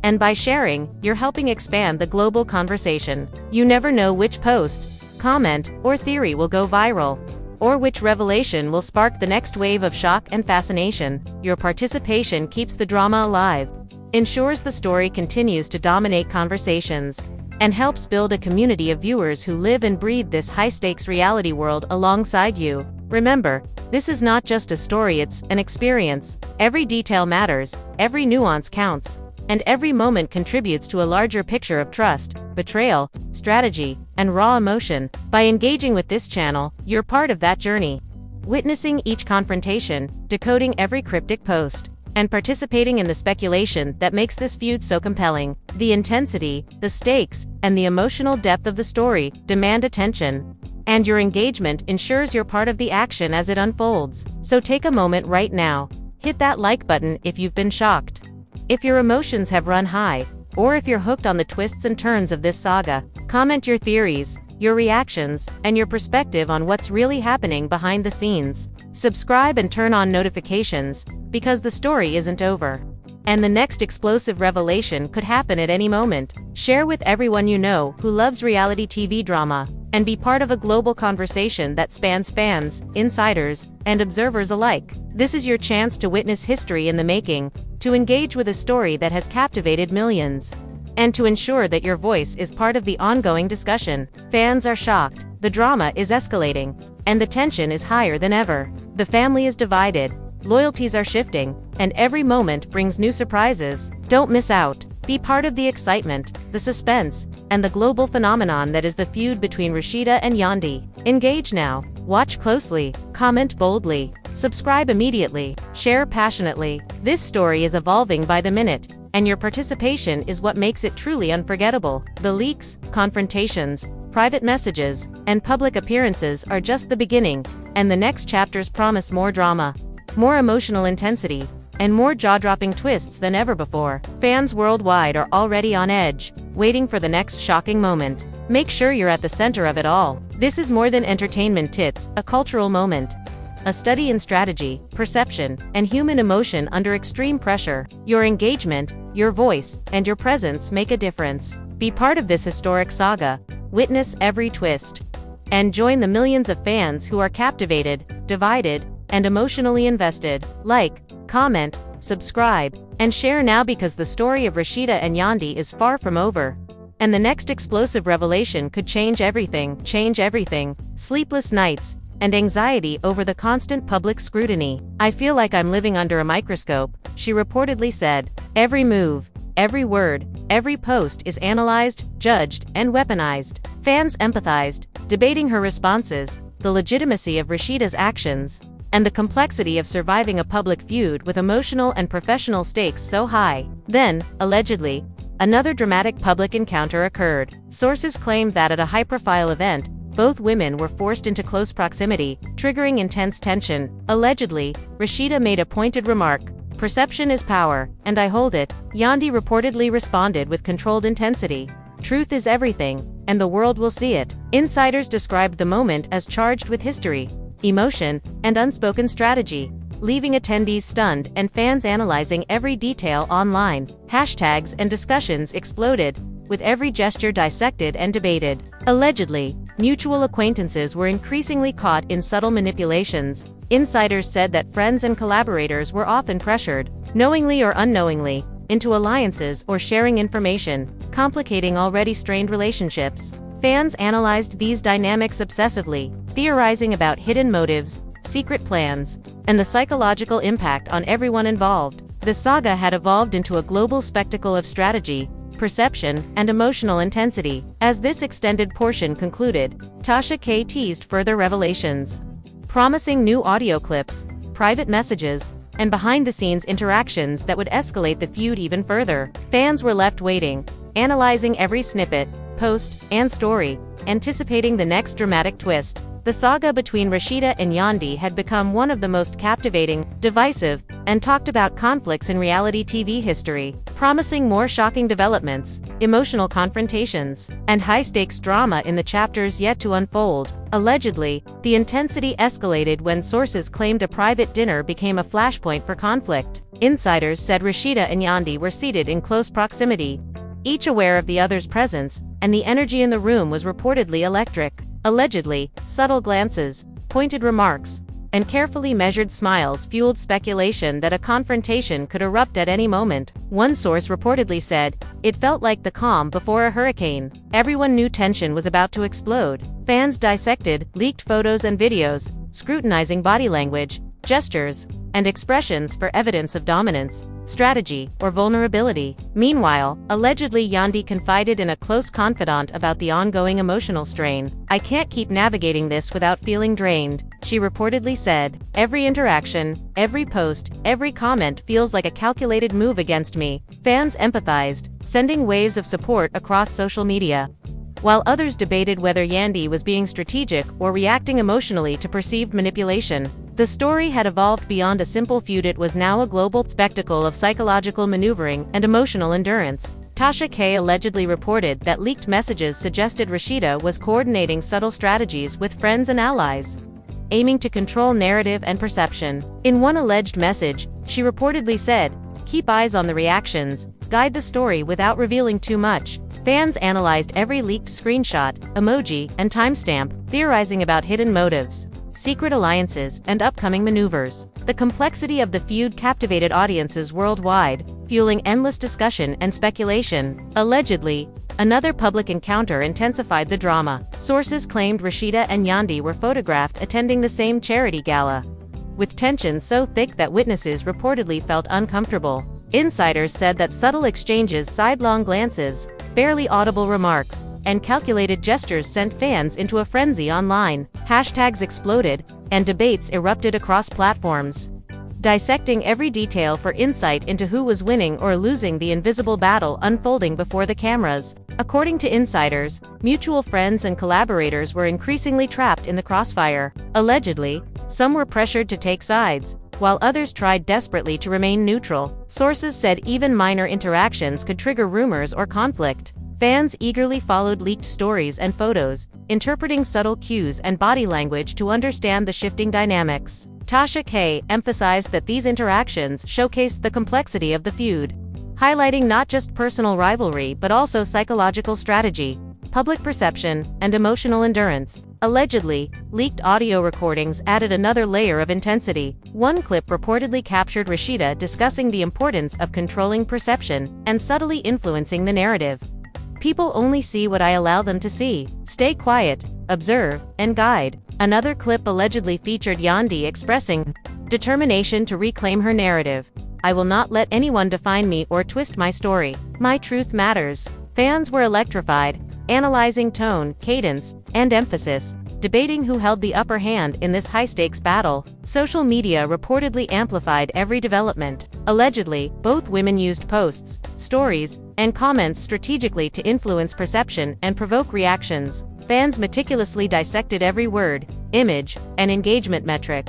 And by sharing, you're helping expand the global conversation. You never know which post, comment, or theory will go viral, or which revelation will spark the next wave of shock and fascination. Your participation keeps the drama alive, ensures the story continues to dominate conversations, and helps build a community of viewers who live and breathe this high-stakes reality world alongside you. Remember, this is not just a story, it's an experience. Every detail matters, every nuance counts, and every moment contributes to a larger picture of trust, betrayal, strategy, and raw emotion. By engaging with this channel, you're part of that journey, witnessing each confrontation, decoding every cryptic post, and participating in the speculation that makes this feud so compelling. The intensity, the stakes, and the emotional depth of the story demand attention, and your engagement ensures you're part of the action as it unfolds. So take a moment right now, hit that like button if you've been shocked, if your emotions have run high, or if you're hooked on the twists and turns of this saga. Comment your theories, your reactions, and your perspective on what's really happening behind the scenes. Subscribe and turn on notifications, because the story isn't over, and the next explosive revelation could happen at any moment. Share with everyone you know who loves reality TV drama, and be part of a global conversation that spans fans, insiders, and observers alike. This is your chance to witness history in the making, to engage with a story that has captivated millions, and to ensure that your voice is part of the ongoing discussion. Fans are shocked, the drama is escalating, and the tension is higher than ever. The family is divided, loyalties are shifting, and every moment brings new surprises. Don't miss out. Be part of the excitement, the suspense, and the global phenomenon that is the feud between Rasheeda and Yandy. Engage now, watch closely, comment boldly, subscribe immediately, share passionately. This story is evolving by the minute, and your participation is what makes it truly unforgettable. The leaks, confrontations, private messages, and public appearances are just the beginning, and the next chapters promise more drama, more emotional intensity, and more jaw-dropping twists than ever before. Fans worldwide are already on edge, waiting for the next shocking moment. Make sure you're at the center of it all. This is more than entertainment, it's a cultural moment. A study in strategy, perception, and human emotion under extreme pressure. Your engagement, your voice, and your presence make a difference. Be part of this historic saga, witness every twist, and join the millions of fans who are captivated, divided, and emotionally invested. Like, comment, subscribe, and share now because the story of Rasheeda and Yandy is far from over. And the next explosive revelation could change everything. Sleepless nights, and anxiety over the constant public scrutiny. I feel like I'm living under a microscope, she reportedly said. Every move, every word, every post is analyzed, judged, and weaponized. Fans empathized, debating her responses, the legitimacy of Rasheeda's actions, and the complexity of surviving a public feud with emotional and professional stakes so high. Then, allegedly, another dramatic public encounter occurred. Sources claimed that at a high-profile event, both women were forced into close proximity, triggering intense tension. Allegedly, Rasheeda made a pointed remark, "Perception is power, and I hold it." Yandy reportedly responded with controlled intensity, "Truth is everything, and the world will see it." Insiders described the moment as charged with history, emotion, and unspoken strategy, leaving attendees stunned and fans analyzing every detail online. Hashtags and discussions exploded, with every gesture dissected and debated. Allegedly, mutual acquaintances were increasingly caught in subtle manipulations. Insiders said that friends and collaborators were often pressured, knowingly or unknowingly, into alliances or sharing information, complicating already strained relationships. Fans analyzed these dynamics obsessively, theorizing about hidden motives, secret plans, and the psychological impact on everyone involved. The saga had evolved into a global spectacle of strategy, perception, and emotional intensity. As this extended portion concluded, Tasha K teased further revelations, promising new audio clips, private messages, and behind-the-scenes interactions that would escalate the feud even further. Fans were left waiting, analyzing every snippet, post, and story, anticipating the next dramatic twist. The saga between Rasheeda and Yandy had become one of the most captivating, divisive, and talked about conflicts in reality TV history, promising more shocking developments, emotional confrontations, and high-stakes drama in the chapters yet to unfold. Allegedly, the intensity escalated when sources claimed a private dinner became a flashpoint for conflict. Insiders said Rasheeda and Yandy were seated in close proximity, each aware of the other's presence, and the energy in the room was reportedly electric. Allegedly, subtle glances, pointed remarks, and carefully measured smiles fueled speculation that a confrontation could erupt at any moment. One source reportedly said, "It felt like the calm before a hurricane." Everyone knew tension was about to explode. Fans dissected, leaked photos and videos, scrutinizing body language, gestures, and expressions for evidence of dominance, strategy, or vulnerability. Meanwhile, allegedly Yandy confided in a close confidant about the ongoing emotional strain. "I can't keep navigating this without feeling drained," she reportedly said. "Every interaction, every post, every comment feels like a calculated move against me." Fans empathized, sending waves of support across social media, while others debated whether Yandy was being strategic or reacting emotionally to perceived manipulation. The story had evolved beyond a simple feud. It was now a global spectacle of psychological maneuvering and emotional endurance. Tasha K allegedly reported that leaked messages suggested Rasheeda was coordinating subtle strategies with friends and allies, aiming to control narrative and perception. In one alleged message, she reportedly said, "Keep eyes on the reactions, guide the story without revealing too much." Fans analyzed every leaked screenshot, emoji, and timestamp, theorizing about hidden motives, secret alliances, and upcoming maneuvers. The complexity of the feud captivated audiences worldwide, fueling endless discussion and speculation. Allegedly, another public encounter intensified the drama. Sources claimed Rasheeda and Yandy were photographed attending the same charity gala, with tension so thick that witnesses reportedly felt uncomfortable. Insiders said that subtle exchanges, sidelong glances, barely audible remarks, and calculated gestures sent fans into a frenzy online. Hashtags exploded, and debates erupted across platforms, dissecting every detail for insight into who was winning or losing the invisible battle unfolding before the cameras. According to insiders, mutual friends and collaborators were increasingly trapped in the crossfire. Allegedly, some were pressured to take sides, while others tried desperately to remain neutral. Sources said even minor interactions could trigger rumors or conflict. Fans eagerly followed leaked stories and photos, interpreting subtle cues and body language to understand the shifting dynamics. Tasha K emphasized that these interactions showcased the complexity of the feud, highlighting not just personal rivalry but also psychological strategy, public perception, and emotional endurance. Allegedly, leaked audio recordings added another layer of intensity. One clip reportedly captured Rasheeda discussing the importance of controlling perception and subtly influencing the narrative. "People only see what I allow them to see. Stay quiet, observe, and guide." Another clip allegedly featured Yandy expressing determination to reclaim her narrative. "I will not let anyone define me or twist my story. My truth matters." Fans were electrified, analyzing tone, cadence, and emphasis, debating who held the upper hand in this high-stakes battle. Social media reportedly amplified every development. Allegedly, both women used posts, stories, and comments strategically to influence perception and provoke reactions. Fans meticulously dissected every word, image, and engagement metric,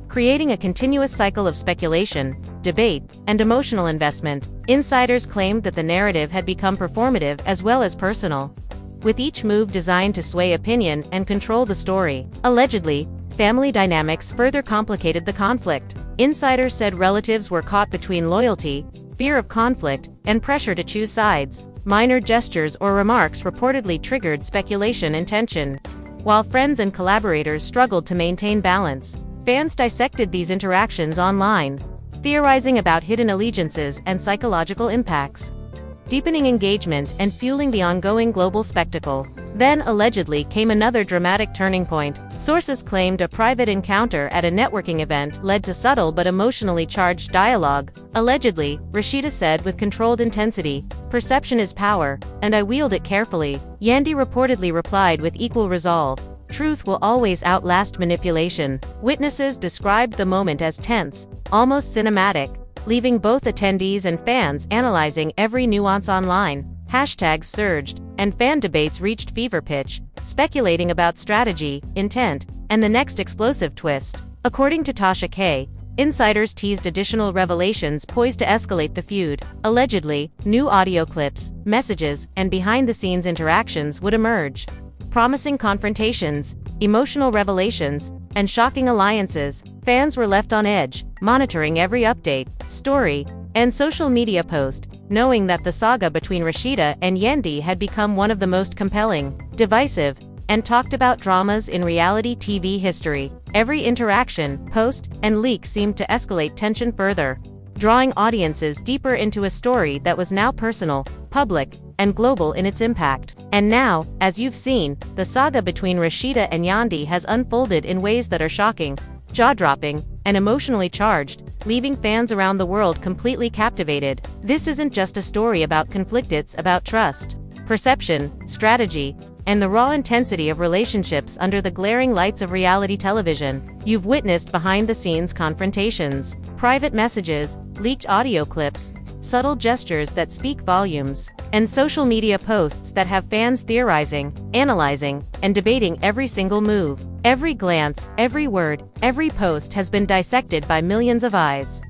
creating a continuous cycle of speculation, debate, and emotional investment. Insiders claimed that the narrative had become performative as well as personal, with each move designed to sway opinion and control the story. Allegedly, family dynamics further complicated the conflict. Insiders said relatives were caught between loyalty, fear of conflict, and pressure to choose sides. Minor gestures or remarks reportedly triggered speculation and tension, while friends and collaborators struggled to maintain balance. Fans dissected these interactions online, theorizing about hidden allegiances and psychological impacts, deepening engagement and fueling the ongoing global spectacle. Then allegedly came another dramatic turning point. Sources claimed a private encounter at a networking event led to subtle but emotionally charged dialogue. Allegedly, Rasheeda said with controlled intensity, "Perception is power, and I wield it carefully." Yandy reportedly replied with equal resolve, "Truth will always outlast manipulation." Witnesses described the moment as tense, almost cinematic, leaving both attendees and fans analyzing every nuance online. Hashtags surged, and fan debates reached fever pitch, speculating about strategy, intent, and the next explosive twist. According to Tasha K, insiders teased additional revelations poised to escalate the feud. Allegedly, new audio clips, messages, and behind-the-scenes interactions would emerge, promising confrontations, emotional revelations, and shocking alliances. Fans were left on edge, monitoring every update, story, and social media post, knowing that the saga between Rasheeda and Yandy had become one of the most compelling, divisive, and talked about dramas in reality TV history. Every interaction, post, and leak seemed to escalate tension further, drawing audiences deeper into a story that was now personal, public, and global in its impact. And now, as you've seen, the saga between Rasheeda and Yandy has unfolded in ways that are shocking, jaw-dropping, and emotionally charged, leaving fans around the world completely captivated. This isn't just a story about conflict, it's about trust, perception, strategy, and the raw intensity of relationships under the glaring lights of reality television. You've witnessed behind-the-scenes confrontations, private messages, leaked audio clips, subtle gestures that speak volumes, and social media posts that have fans theorizing, analyzing, and debating every single move. Every glance, every word, every post has been dissected by millions of eyes,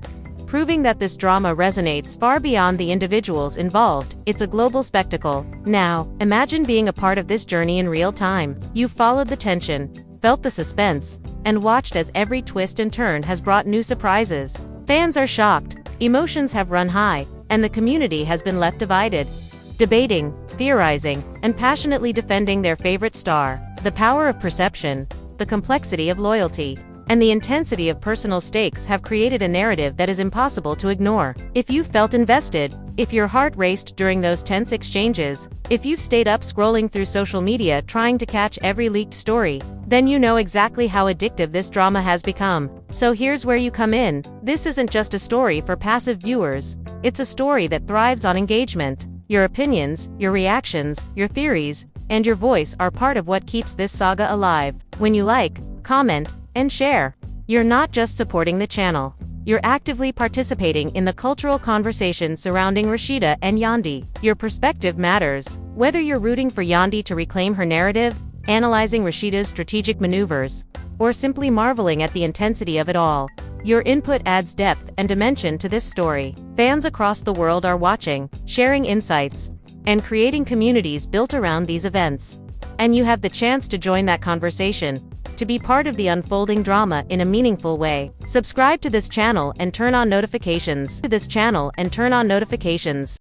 proving that this drama resonates far beyond the individuals involved. It's a global spectacle. Now, imagine being a part of this journey in real time. You've followed the tension, felt the suspense, and watched as every twist and turn has brought new surprises. Fans are shocked, emotions have run high, and the community has been left divided, debating, theorizing, and passionately defending their favorite star. The power of perception, the complexity of loyalty, and the intensity of personal stakes have created a narrative that is impossible to ignore. If you felt invested, if your heart raced during those tense exchanges, if you've stayed up scrolling through social media trying to catch every leaked story, then you know exactly how addictive this drama has become. So here's where you come in. This isn't just a story for passive viewers. It's a story that thrives on engagement. Your opinions, your reactions, your theories, and your voice are part of what keeps this saga alive. When you like, comment, and share, you're not just supporting the channel. You're actively participating in the cultural conversation surrounding Rasheeda and Yandy. Your perspective matters. Whether you're rooting for Yandy to reclaim her narrative, analyzing Rasheeda's strategic maneuvers, or simply marveling at the intensity of it all, your input adds depth and dimension to this story. Fans across the world are watching, sharing insights, and creating communities built around these events. And you have the chance to join that conversation, to be part of the unfolding drama in a meaningful way. Subscribe to this channel and turn on notifications.